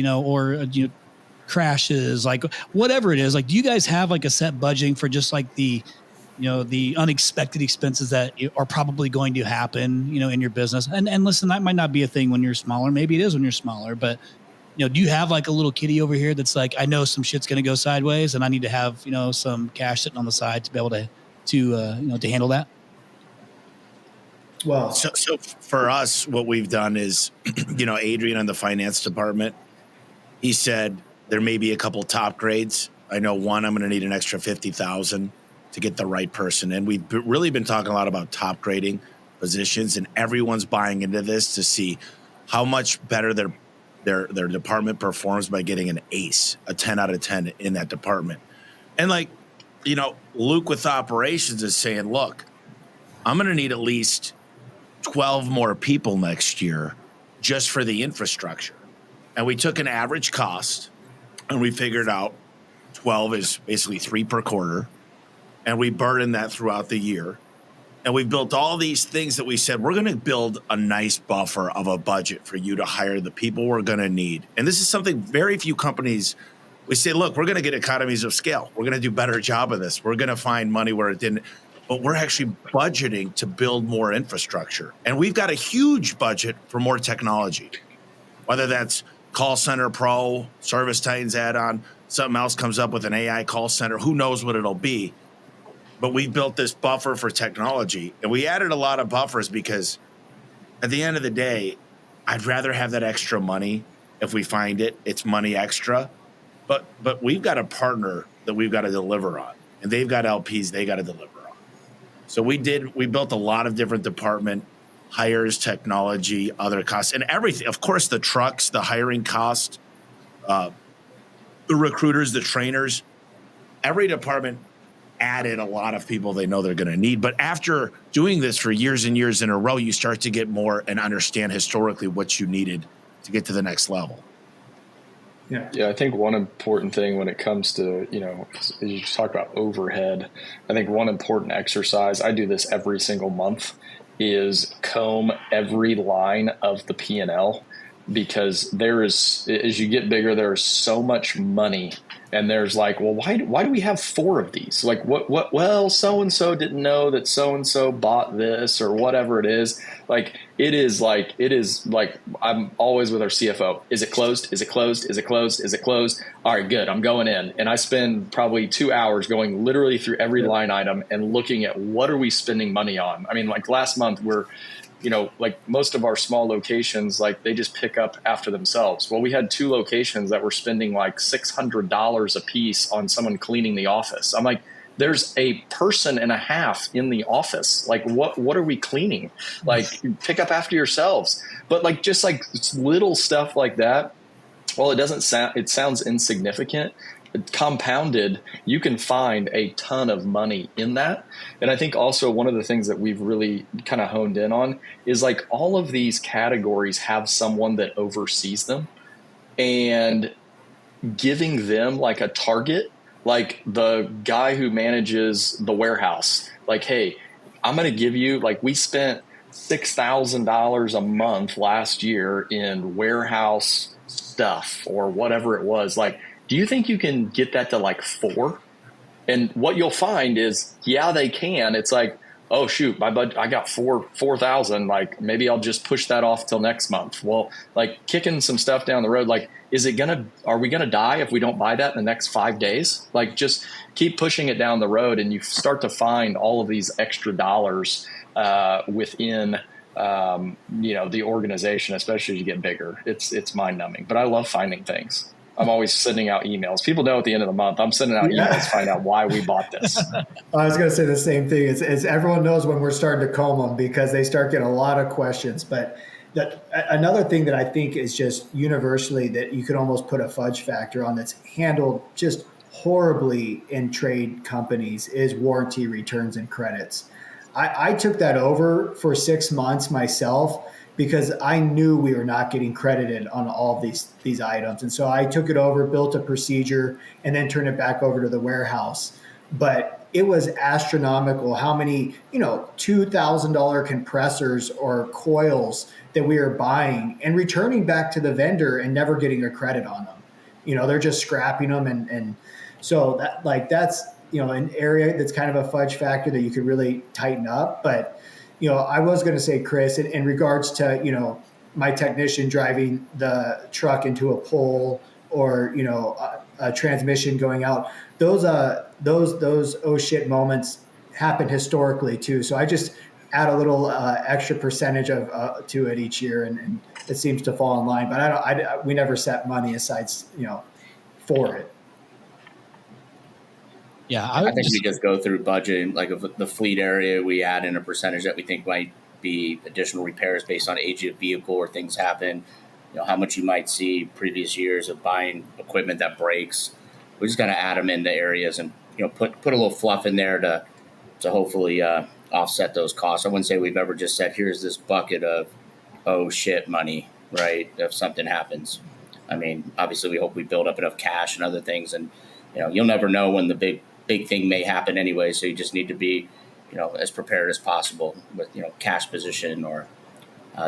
B: crashes, like whatever it is. Like, do you guys have like a set budgeting for just like the unexpected expenses that are probably going to happen, in your business? And listen, that might not be a thing when you're smaller. Maybe it is when you're smaller, but do you have like a little kitty over here that's like, I know some shit's going to go sideways and I need to have, some cash sitting on the side to be able to handle that?
E: Well,
D: so for us, what we've done is, Adrian in the finance department, he said there may be a couple top grades. I know one, I'm going to need an extra 50,000 to get the right person. And we've really been talking a lot about top grading positions, and everyone's buying into this to see how much better their department performs by getting an ace, a 10 out of 10 in that department. And Luke with operations is saying, look, I'm going to need at least 12 more people next year just for the infrastructure. And we took an average cost and we figured out 12 is basically 3 per quarter. And we burdened that throughout the year. And we built all these things that we said, we're going to build a nice buffer of a budget for you to hire the people we're going to need. And this is something very few companies, we say, look, we're going to get economies of scale. We're going to do a better job of this. We're going to find money where it didn't. But we're actually budgeting to build more infrastructure. And we've got a huge budget for more technology, whether that's Call Center Pro, Service Titans add-on, something else comes up with an AI call center, who knows what it'll be. But we built this buffer for technology, and we added a lot of buffers because at the end of the day, I'd rather have that extra money if we find it. It's money extra. But we've got a partner that we've got to deliver on, and they've got LPs they got to deliver on. So we built a lot of different department hires, technology, other costs, and everything. Of course, the trucks, the hiring cost, the recruiters, the trainers, every department added a lot of people they know they're going to need. But after doing this for years and years in a row, you start to get more and understand historically what you needed to get to the next level.
C: Yeah, I think one important thing when it comes to, as you talk about overhead, I think one important exercise, I do this every single month, is comb every line of the P&L, because there is, as you get bigger, there's so much money. And there's like, well, why do we have 4 of these? Like, well, so-and-so didn't know that so-and-so bought this, or whatever it is. Like, it is like, I'm always with our CFO. Is it closed? Is it closed? Is it closed? Is it closed? All right, good. I'm going in. And I spend probably 2 hours going literally through every line item and looking at what are we spending money on? I mean, like last month like most of our small locations, like they just pick up after themselves. Well, we had 2 locations that were spending like $600 a piece on someone cleaning the office. I'm like, there's a person and a half in the office. Like, what are we cleaning? Like, pick up after yourselves. But like, just like little stuff like that. Well, it sounds insignificant. Compounded, you can find a ton of money in that. And I think also one of the things that we've really kind of honed in on is like all of these categories have someone that oversees them, and giving them like a target, like the guy who manages the warehouse, like, hey, I'm going to give you, like, we spent $6,000 a month last year in warehouse stuff or whatever it was. Like, do you think you can get that to like 4? And what you'll find is, yeah, they can. It's like, oh shoot, my budget, I got 4,000. Like, maybe I'll just push that off till next month. Well, like kicking some stuff down the road, like, are we going to die if we don't buy that in the next 5 days? Like, just keep pushing it down the road, and you start to find all of these extra dollars within, the organization, especially as you get bigger. It's mind numbing, but I love finding things. I'm always sending out emails. People know at the end of the month, I'm sending out emails to find out why we bought this.
E: I was going to say the same thing. Is everyone knows when we're starting to comb them because they start getting a lot of questions. But another thing that I think is just universally that you could almost put a fudge factor on that's handled just horribly in trade companies is warranty returns and credits. I took that over for 6 months myself because I knew we were not getting credited on all of these items. And so I took it over, built a procedure, and then turned it back over to the warehouse. But it was astronomical how many, $2,000 compressors or coils that we were buying and returning back to the vendor and never getting a credit on them. They're just scrapping them. And so that's, an area that's kind of a fudge factor that you could really tighten up. But, I was going to say, Chris, in regards to, my technician driving the truck into a pole or, a transmission going out, those oh shit moments happen historically too. So I just add a little extra percentage of to it each year, and it seems to fall in line. But we never set money aside, for it.
B: Yeah,
A: I think we just go through budget and like the fleet area, we add in a percentage that we think might be additional repairs based on age of vehicle or things happen. How much you might see previous years of buying equipment that breaks. We just got to add them into areas and put a little fluff in there to hopefully offset those costs. I wouldn't say we've ever just said here's this bucket of oh shit money, right? If something happens. I mean, obviously we hope we build up enough cash and other things, and you'll never know when the big thing may happen anyway. So you just need to be as prepared as possible with cash position or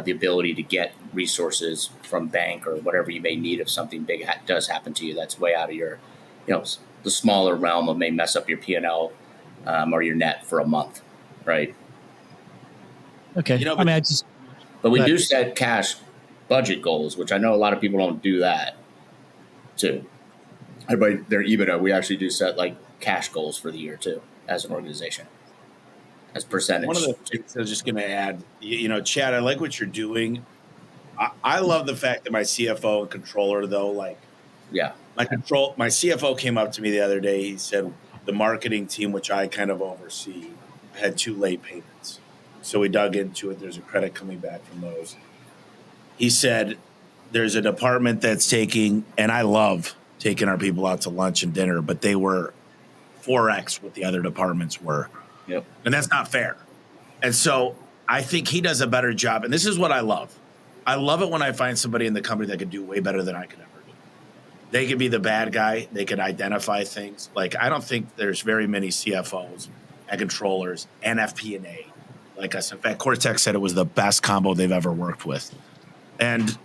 A: the ability to get resources from bank or whatever you may need if something big does happen to you that's way out of your the smaller realm of may mess up your P&L or your net for a month, right?
B: Okay.
A: But we do set cash budget goals, which I know a lot of people don't do that too. Everybody, their EBITDA, we actually do set like cash goals for the year too, as an organization, as percentage.
D: One of the things I was just going to add, Chad, I like what you're doing. I love the fact that my CFO and controller, though, my CFO came up to me the other day. He said the marketing team, which I kind of oversee, had 2 late payments. So we dug into it. There's a credit coming back from those. He said there's a department that's taking, and I love taking our people out to lunch and dinner, but they were 4X what the other departments were.
A: Yep.
D: And that's not fair. And so I think he does a better job. And this is what I love. I love it when I find somebody in the company that could do way better than I could ever do. They could be the bad guy. They could identify things. Like, I don't think there's very many CFOs and controllers and FP&A like us. In fact, Cortex said it was the best combo they've ever worked with. And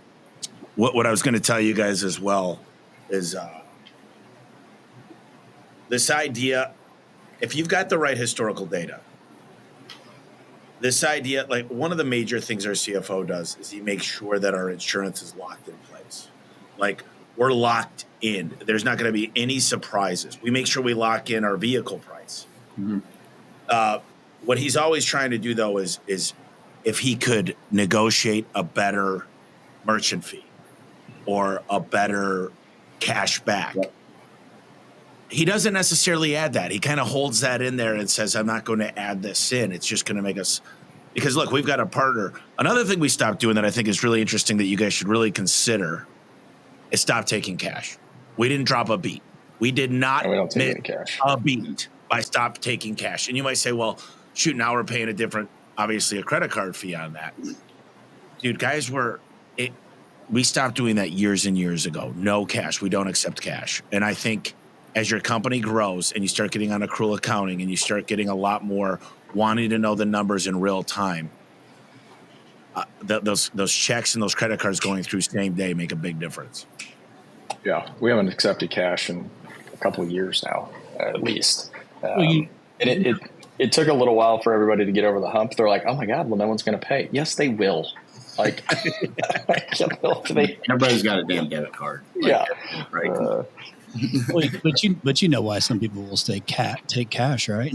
D: what I was going to tell you guys as well is this idea, if you've got the right historical data, this idea, like one of the major things our CFO does is he makes sure that our insurance is locked in place. Like, we're locked in. There's not going to be any surprises. We make sure we lock in our vehicle price.
A: Mm-hmm.
D: What he's always trying to do, though, is if he could negotiate a better merchant fee or a better cash back. Yep. He doesn't necessarily add that. He kind of holds that in there and says, I'm not going to add this in. It's just going to make us – because, look, we've got a partner. Another thing we stopped doing that I think is really interesting that you guys should really consider is stop taking cash. We didn't drop a beat. We did not miss a beat by stop taking cash. And you might say, well, shoot, now we're paying a different – obviously a credit card fee on that. Dude, guys, we stopped doing that years and years ago. No cash. We don't accept cash. And I think – as your company grows and you start getting on accrual accounting and you start getting a lot more wanting to know the numbers in real time, those checks and those credit cards going through same day make a big difference.
C: Yeah, we haven't accepted cash in a couple of years now, at least. And it took a little while for everybody to get over the hump. They're like, oh my God, well, no one's going to pay. Yes, they will. Like,
A: everybody's got a damn debit card.
C: Yeah.
A: Right.
B: but you know why some people will take cash, right?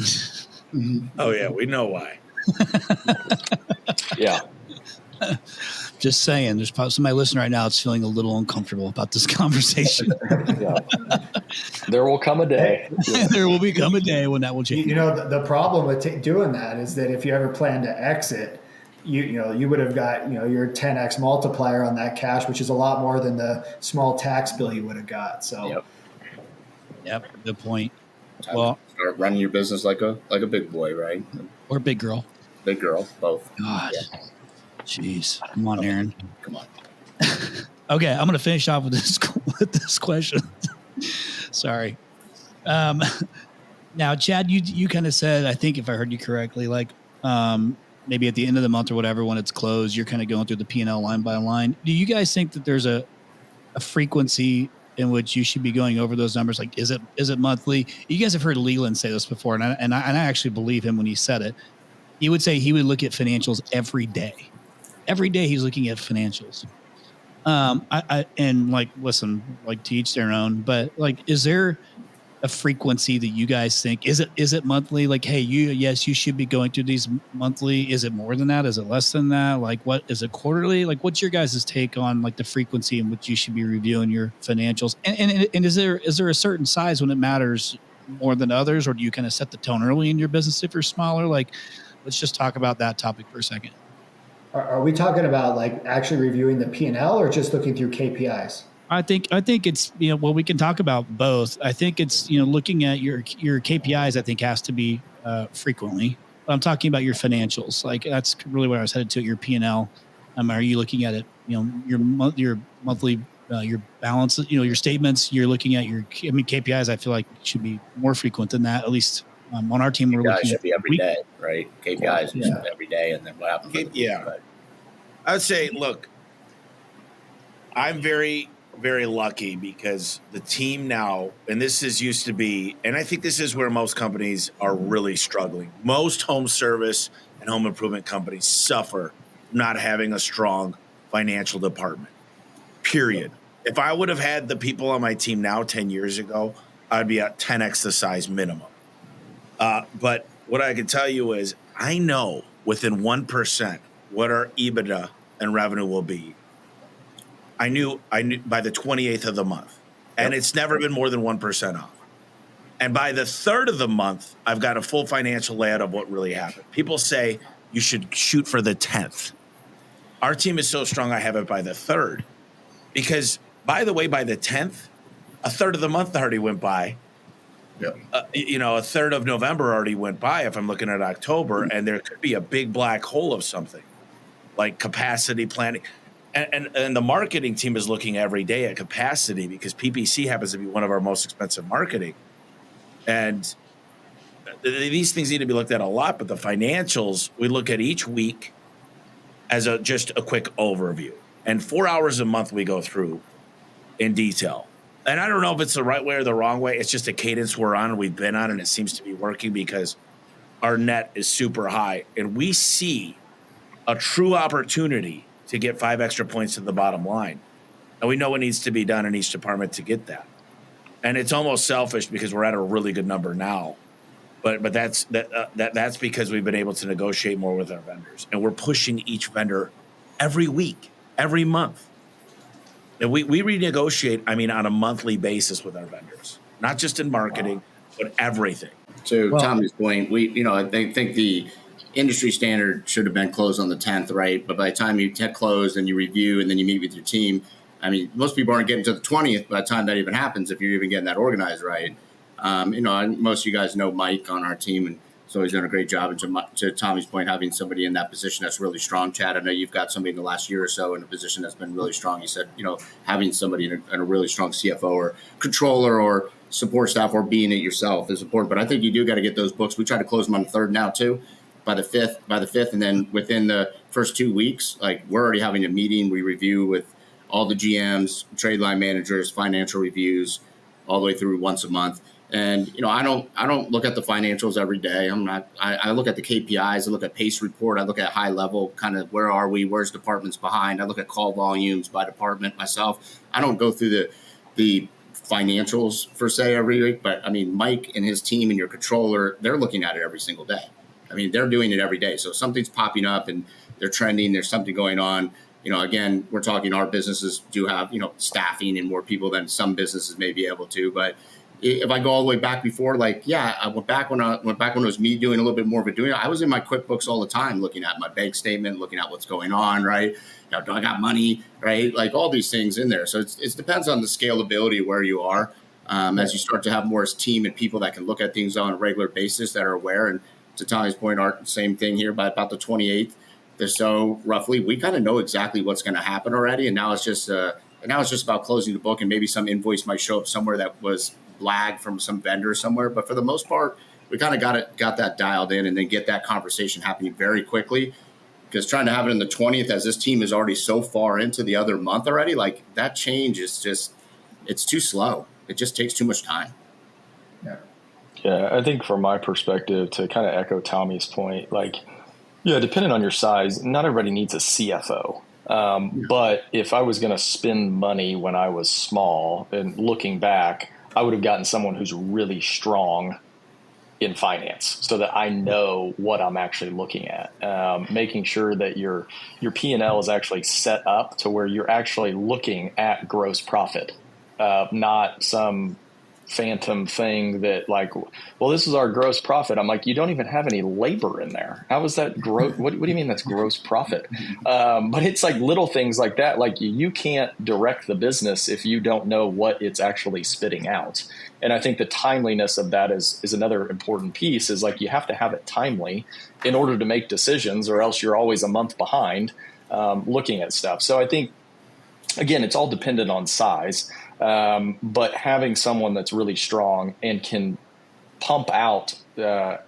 D: Oh yeah, we know why.
C: Yeah.
B: Just saying, there's probably somebody listening right now that's feeling a little uncomfortable about this conversation.
C: Yeah. There will come a day.
B: There will become a day when that will change.
E: The problem with doing that is that if you ever plan to exit, you would have got your 10x multiplier on that cash, which is a lot more than the small tax bill you would have got. So,
B: yep, good point.
A: Well, start running your business like a big boy, right?
B: Or big girl.
A: Big girl, both.
B: God, jeez, come on, Aaron.
A: Come on.
B: Okay, I'm gonna finish off with this question. Sorry. Now, Chad, you kind of said, I think if I heard you correctly, like maybe at the end of the month or whatever, when it's closed, you're kind of going through the P&L line by line. Do you guys think that there's a frequency in which you should be going over those numbers? Like, is it monthly? You guys have heard Leland say this before, and I actually believe him when he said it. He would say he would look at financials every day. Every day he's looking at financials. And like, listen, like to each their own, but like, is there a frequency that you guys think, is it monthly? Like, hey, you should be going through these monthly. Is it more than that? Is it less than that? Like, what is it quarterly? Like, what's your guys' take on like the frequency in which you should be reviewing your financials? And is there a certain size when it matters more than others, or do you kind of set the tone early in your business if you're smaller? Like, let's just talk about that topic for a second.
E: Are we talking about like actually reviewing the P&L or just looking through KPIs?
B: I think it's, well, we can talk about both. I think it's, looking at your KPIs, I think has to be frequently. But I'm talking about your financials. Like, that's really where I was headed to, your P&L. Are you looking at it, your monthly, your balance, your statements, you're looking at KPIs, I feel like should be more frequent than that. At least on our team, we're looking
A: should be every day, right? KPIs should be every day. And then what happens?
D: I would say, look, I'm very, very lucky because the team now, and this is used to be, and I think this is where most companies are really struggling. Most home service and home improvement companies suffer from not having a strong financial department, period. If I would have had the people on my team now 10 years ago, I'd be at 10x the size minimum. But what I can tell you is I know within 1% what our EBITDA and revenue will be. I knew by the 28th of the month, and it's never been more than 1% off. And by the 3rd of the month, I've got a full financial layout of what really happened. People say you should shoot for the 10th. Our team is so strong, I have it by the 3rd. Because, by the way, by the 10th, a third of the month already went by.
A: Yep.
D: A third of November already went by if I'm looking at October, and there could be a big black hole of something like capacity planning. And the marketing team is looking every day at capacity because PPC happens to be one of our most expensive marketing. And these things need to be looked at a lot, but the financials, we look at each week as just a quick overview. And 4 hours a month we go through in detail. And I don't know if it's the right way or the wrong way. It's just a cadence we're on and we've been on, and it seems to be working because our net is super high. And we see a true opportunity to get 5 extra points to the bottom line. And we know what needs to be done in each department to get that. And it's almost selfish because we're at a really good number now. But that's because we've been able to negotiate more with our vendors. And we're pushing each vendor every week, every month. And we renegotiate, on a monthly basis with our vendors, not just in marketing, but everything.
A: To Tommy's point, I think the industry standard should have been closed on the 10th, right? But by the time you close and you review and then you meet with your team, most people aren't getting to the 20th by the time that even happens, if you're even getting that organized right. Most of you guys know Mike on our team, and so he's done a great job. And to Tommy's point, having somebody in that position that's really strong. Chad, I know you've got somebody in the last year or so in a position that's been really strong. You said, having somebody in a really strong CFO or controller or support staff or being it yourself is important. But I think you do got to get those books. We try to close them on the 3rd now too. By the 5th, and then within the first 2 weeks, like we're already having a meeting. We review with all the GMs, trade line managers, financial reviews, all the way through once a month. And I don't look at the financials every day. I look at the KPIs. I look at pace report. I look at high level, kind of where are we? Where's departments behind? I look at call volumes by department myself. I don't go through the financials per se every week, but Mike and his team and your controller, they're looking at it every single day. They're doing it every day. So something's popping up and they're trending. There's something going on. Again, we're talking our businesses do have, staffing and more people than some businesses may be able to. But if I go all the way back before, I went back when it was me doing a little bit more of it doing it. I was in my QuickBooks all the time, looking at my bank statement, looking at what's going on, right? Do I got money, right? Like all these things in there. So it depends on the scalability where you are. As you start to have more team and people that can look at things on a regular basis that are aware. And to Tommy's point, Art, same thing here. By about the 28th or so, roughly, we kind of know exactly what's going to happen already. And now it's just about closing the book, and maybe some invoice might show up somewhere that was lagged from some vendor somewhere. But for the most part, we kind of got that dialed in, and then get that conversation happening very quickly. Because trying to have it in the 20th, as this team is already so far into the other month already, like that change is just, it's too slow. It just takes too much time.
C: Yeah, I think from my perspective, to kind of echo Tommy's point, depending on your size, not everybody needs a CFO. But if I was going to spend money when I was small, and looking back, I would have gotten someone who's really strong in finance, so that I know what I'm actually looking at, making sure that your P&L is actually set up to where you're actually looking at gross profit, not some phantom thing that this is our gross profit. I'm like, you don't even have any labor in there. How is that gross? What do you mean that's gross profit? But it's like little things like that. Like you can't direct the business if you don't know what it's actually spitting out. And I think the timeliness of that is another important piece, is like you have to have it timely in order to make decisions, or else you're always a month behind looking at stuff. So I think, again, it's all dependent on size. But having someone that's really strong and can pump out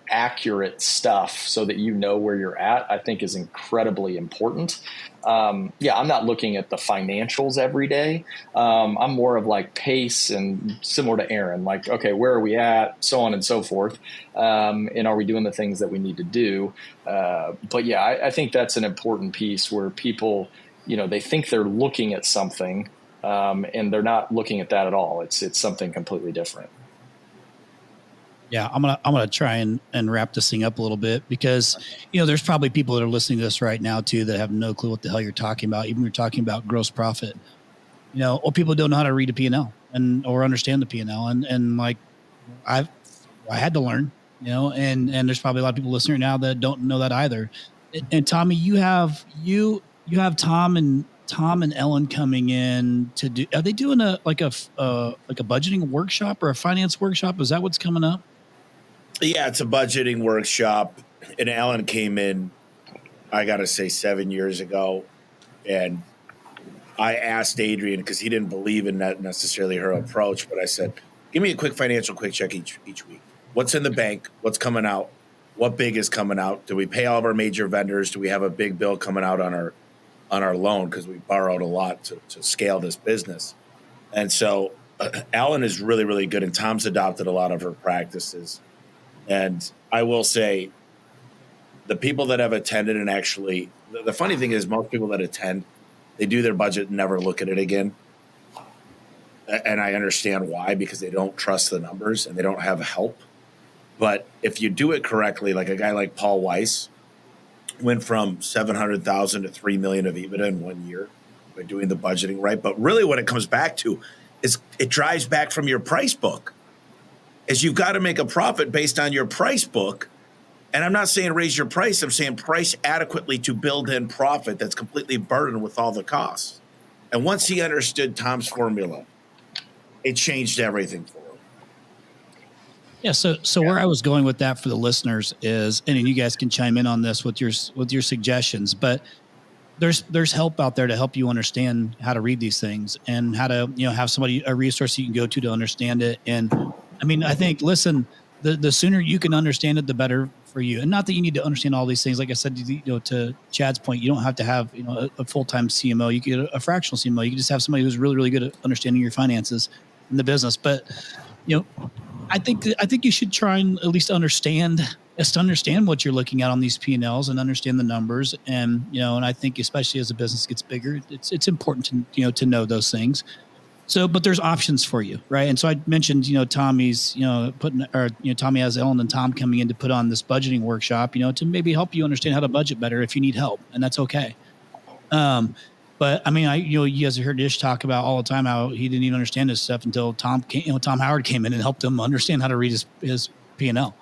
C: accurate stuff so that you know where you're at, I think is incredibly important. I'm not looking at the financials every day. I'm more of like pace, and similar to Aaron, like, okay, where are we at? So on and so forth. And are we doing the things that we need to do? I think that's an important piece where people, they think they're looking at something, and they're not looking at that at all. It's something completely different.
B: Yeah, I'm gonna try and wrap this thing up a little bit, because there's probably people that are listening to this right now too that have no clue what the hell you're talking about. Even you're talking about gross profit, or people don't know how to read a P&L or understand the P&L, and like I had to learn, and there's probably a lot of people listening now that don't know that either. And Tommy, you have Tom and Ellen coming in to do. Are they doing a budgeting workshop or a finance workshop? Is that what's coming up?
D: Yeah, it's a budgeting workshop. And Ellen came in, I got to say, 7 years ago. And I asked Adrian, because he didn't believe in that necessarily her approach, but I said, give me a quick financial quick check each week. What's in the bank? What's coming out? What big is coming out? Do we pay all of our major vendors? Do we have a big bill coming out on our loan, because we borrowed a lot to scale this business? And so Alan is really, really good, and Tom's adopted a lot of her practices. And I will say, the people that have attended, and actually, the funny thing is, most people that attend, they do their budget and never look at it again. And I understand why, because they don't trust the numbers and they don't have help. But if you do it correctly, like a guy like Paul Weiss went from 700,000 to 3 million of EBITDA in 1 year by doing the budgeting right. But really what it comes back to is it drives back from your price book. Is you've got to make a profit based on your price book. And I'm not saying raise your price. I'm saying price adequately to build in profit that's completely burdened with all the costs. And once he understood Tom's formula, it changed everything for him.
B: Yeah. So where I was going with that for the listeners is, and you guys can chime in on this with your suggestions, but there's help out there to help you understand how to read these things, and how to, have a resource you can go to understand it. And I mean, I think, listen, the sooner you can understand it, the better for you. And not that you need to understand all these things. Like I said, to Chad's point, you don't have to have, a full-time CMO. You can get a fractional CMO. You can just have somebody who's really, really good at understanding your finances in the business. But, I think you should try and at least understand what you're looking at on these P&Ls, and understand the numbers. And, and I think especially as the business gets bigger, it's important to know those things. So, but there's options for you, right? And so I mentioned, Tommy's, Tommy has Ellen and Tom coming in to put on this budgeting workshop, to maybe help you understand how to budget better if you need help, and that's okay. But I mean, you guys have heard Dish talk about all the time how he didn't even understand this stuff until Tom Howard came in and helped him understand how to read his P&L.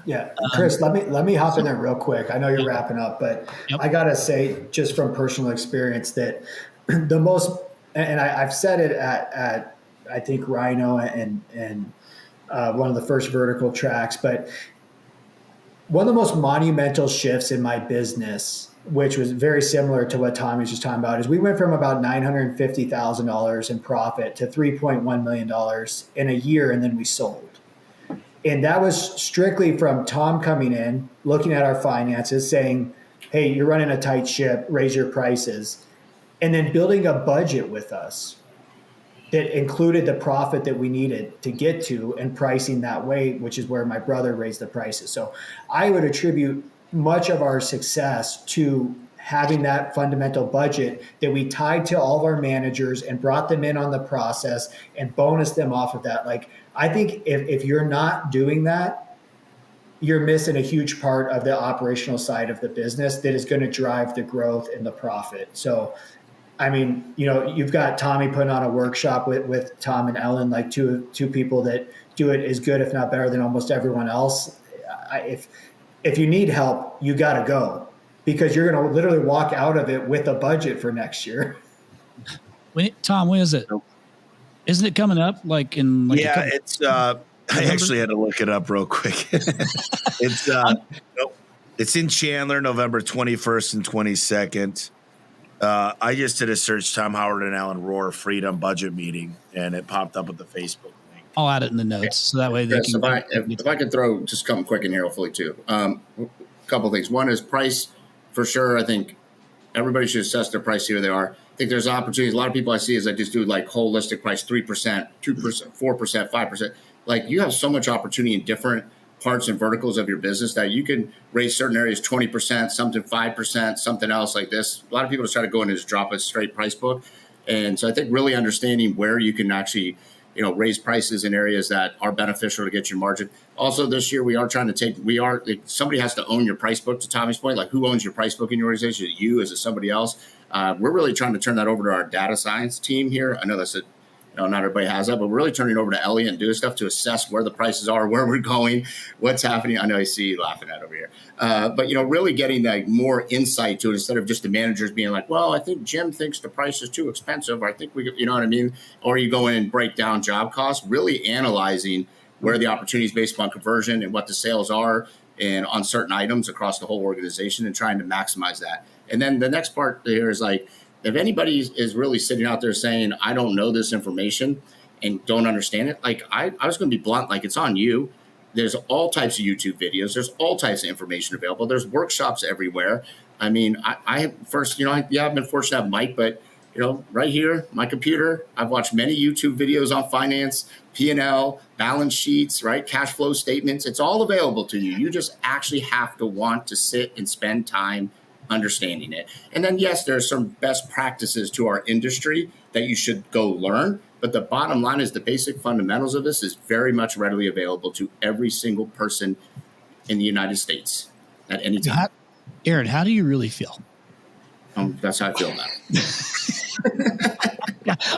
E: Yeah, Chris, let me hop in there real quick. I know you're wrapping up, but I gotta say, just from personal experience, that the most, and I've said it at I think Rhino and one of the first vertical tracks, but one of the most monumental shifts in my business, which was very similar to what Tommy was just talking about, is we went from about $950,000 in profit to $3.1 million in a year, and then we sold. And that was strictly from Tom coming in, looking at our finances, saying, hey, you're running a tight ship, raise your prices, and then building a budget with us that included the profit that we needed to get to and pricing that way, which is where my brother raised the prices. So I would attribute much of our success to having that fundamental budget that we tied to all of our managers and brought them in on the process and bonus them off of that. Like, I think if you're not doing that, you're missing a huge part of the operational side of the business that is going to drive the growth and the profit. So, I mean, you've got Tommy putting on a workshop with Tom and Ellen, like two people that do it as good, if not better, than almost everyone else. If you need help, you got to go, because you're going to literally walk out of it with a budget for next year.
B: Tom, when is it? Isn't it coming up? Like in
D: it's. I actually had to look it up real quick. It's in Chandler, November 21st and 22nd. I just did a search, Tom Howard and Alan Rohr Freedom Budget Meeting, and it popped up with the Facebook link.
B: I'll add it in the notes so that way they
A: Chris,
B: can.
A: If I could throw just something quick in here, hopefully too. A couple of things. One is price, for sure. I think everybody should assess their price here. They are. I think there's opportunities. A lot of people I see is I just do like holistic price, 3%, 2%, 4%, 5%. Like, you have so much opportunity in different parts and verticals of your business that you can raise certain areas 20%, something 5%, something else like this. A lot of people just try to go in and just drop a straight price book. And so I think really understanding where you can actually, raise prices in areas that are beneficial to get your margin. Also, this year we are trying to somebody has to own your price book, to Tommy's point. Like, who owns your price book in your organization? Is it you? Is it somebody else? We're really trying to turn that over to our data science team here. I know that's not everybody has that, but we're really turning it over to Elliot and doing stuff to assess where the prices are, where we're going, what's happening. I know I see you laughing at over here. But really getting that more insight to it, instead of just the managers being like, well, I think Jim thinks the price is too expensive. Or I think you know what I mean? Or you go in and break down job costs, really analyzing where the opportunities based upon conversion and what the sales are and on certain items across the whole organization, and trying to maximize that. And then the next part here is like, if anybody is really sitting out there saying, I don't know this information and don't understand it, like I was going to be blunt, like, it's on you. There's all types of YouTube videos. There's all types of information available. There's workshops everywhere. I mean, I've been fortunate to have Mike, but, right here, my computer, I've watched many YouTube videos on finance, P&L, balance sheets, right? Cash flow statements. It's all available to you. You just actually have to want to sit and spend time understanding it. And then, yes, there's some best practices to our industry that you should go learn. But the bottom line is the basic fundamentals of this is very much readily available to every single person in the United States at any time.
B: Aaron, how do you really feel?
A: That's how I feel now.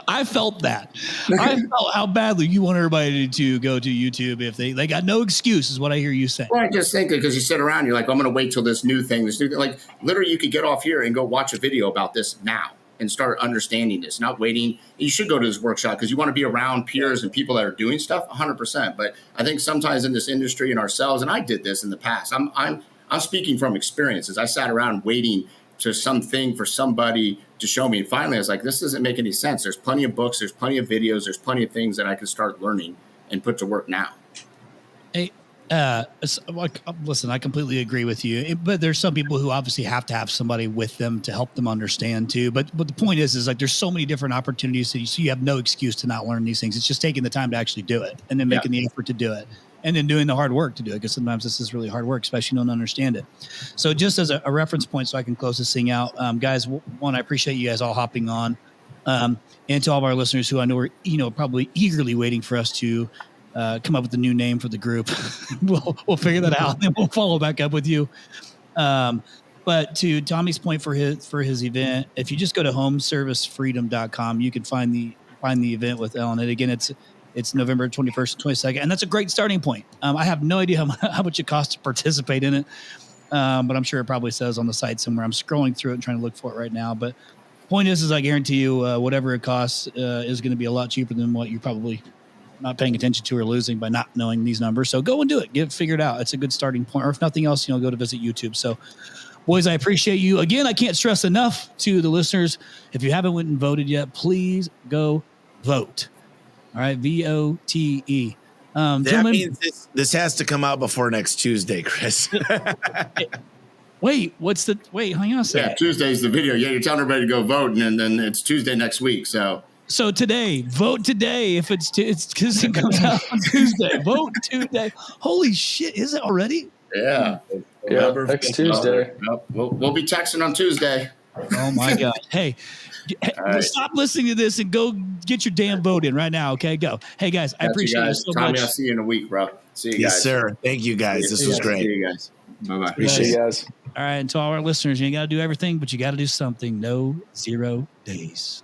B: I felt that. I felt how badly you want everybody to go to YouTube if they got no excuse, is what I hear you saying.
A: Well, I just think because you sit around, you're like, I'm going to wait till this new thing. Like, literally, you could get off here and go watch a video about this now and start understanding this, not waiting. You should go to this workshop because you want to be around peers and people that are doing stuff 100%. But I think sometimes in this industry and ourselves, and I did this in the past, I'm speaking from experiences. I sat around waiting to something for somebody to show me. And finally, I was like, this doesn't make any sense. There's plenty of books. There's plenty of videos. There's plenty of things that I can start learning and put to work now.
B: Hey, listen, I completely agree with you, but there's some people who obviously have to have somebody with them to help them understand too. But the point is like, there's so many different opportunities. So you have no excuse to not learn these things. It's just taking the time to actually do it and then making the effort to do it. And then doing the hard work to do it, because sometimes this is really hard work, especially if you don't understand it. So just as a reference point, so I can close this thing out, guys, one, I appreciate you guys all hopping on. And to all of our listeners who I know are, probably eagerly waiting for us to come up with a new name for the group. We'll figure that out, and then we'll follow back up with you. But to Tommy's point for his event, if you just go to homeservicefreedom.com, you can find the event with Ellen. And again, it's November 21st and 22nd. And that's a great starting point. I have no idea how much it costs to participate in it. But I'm sure it probably says on the site somewhere. I'm scrolling through it and trying to look for it right now. But point is I guarantee you whatever it costs is going to be a lot cheaper than what you're probably not paying attention to or losing by not knowing these numbers. So go and do it. Get it figured out. It's a good starting point. Or if nothing else, go to visit YouTube. So boys, I appreciate you. Again, I can't stress enough to the listeners, if you haven't went and voted yet, please go vote. All right, VOTE.
D: That means this has to come out before next Tuesday, Chris.
B: Wait, hang on a second.
A: Yeah, Tuesday's the video. Yeah, you're telling everybody to go vote, and then it's Tuesday next week. So
B: today, vote today. If it's because it comes out on Tuesday, vote today. Holy shit, is it already?
A: Yeah.
C: Next Tuesday.
A: We'll be texting on Tuesday.
B: Oh my God. Hey,
A: right.
B: Stop listening to this and go get your damn vote in right now. Okay, go. Hey guys, I appreciate you so
A: Tommy,
B: much.
A: I'll see you in a week, bro. See you guys.
D: Yes, sir. Thank you guys. This was great.
A: See you guys. Bye-bye.
C: Appreciate you guys.
B: All right, and to all our listeners, you ain't got to do everything, but you got to do something. No 0 days.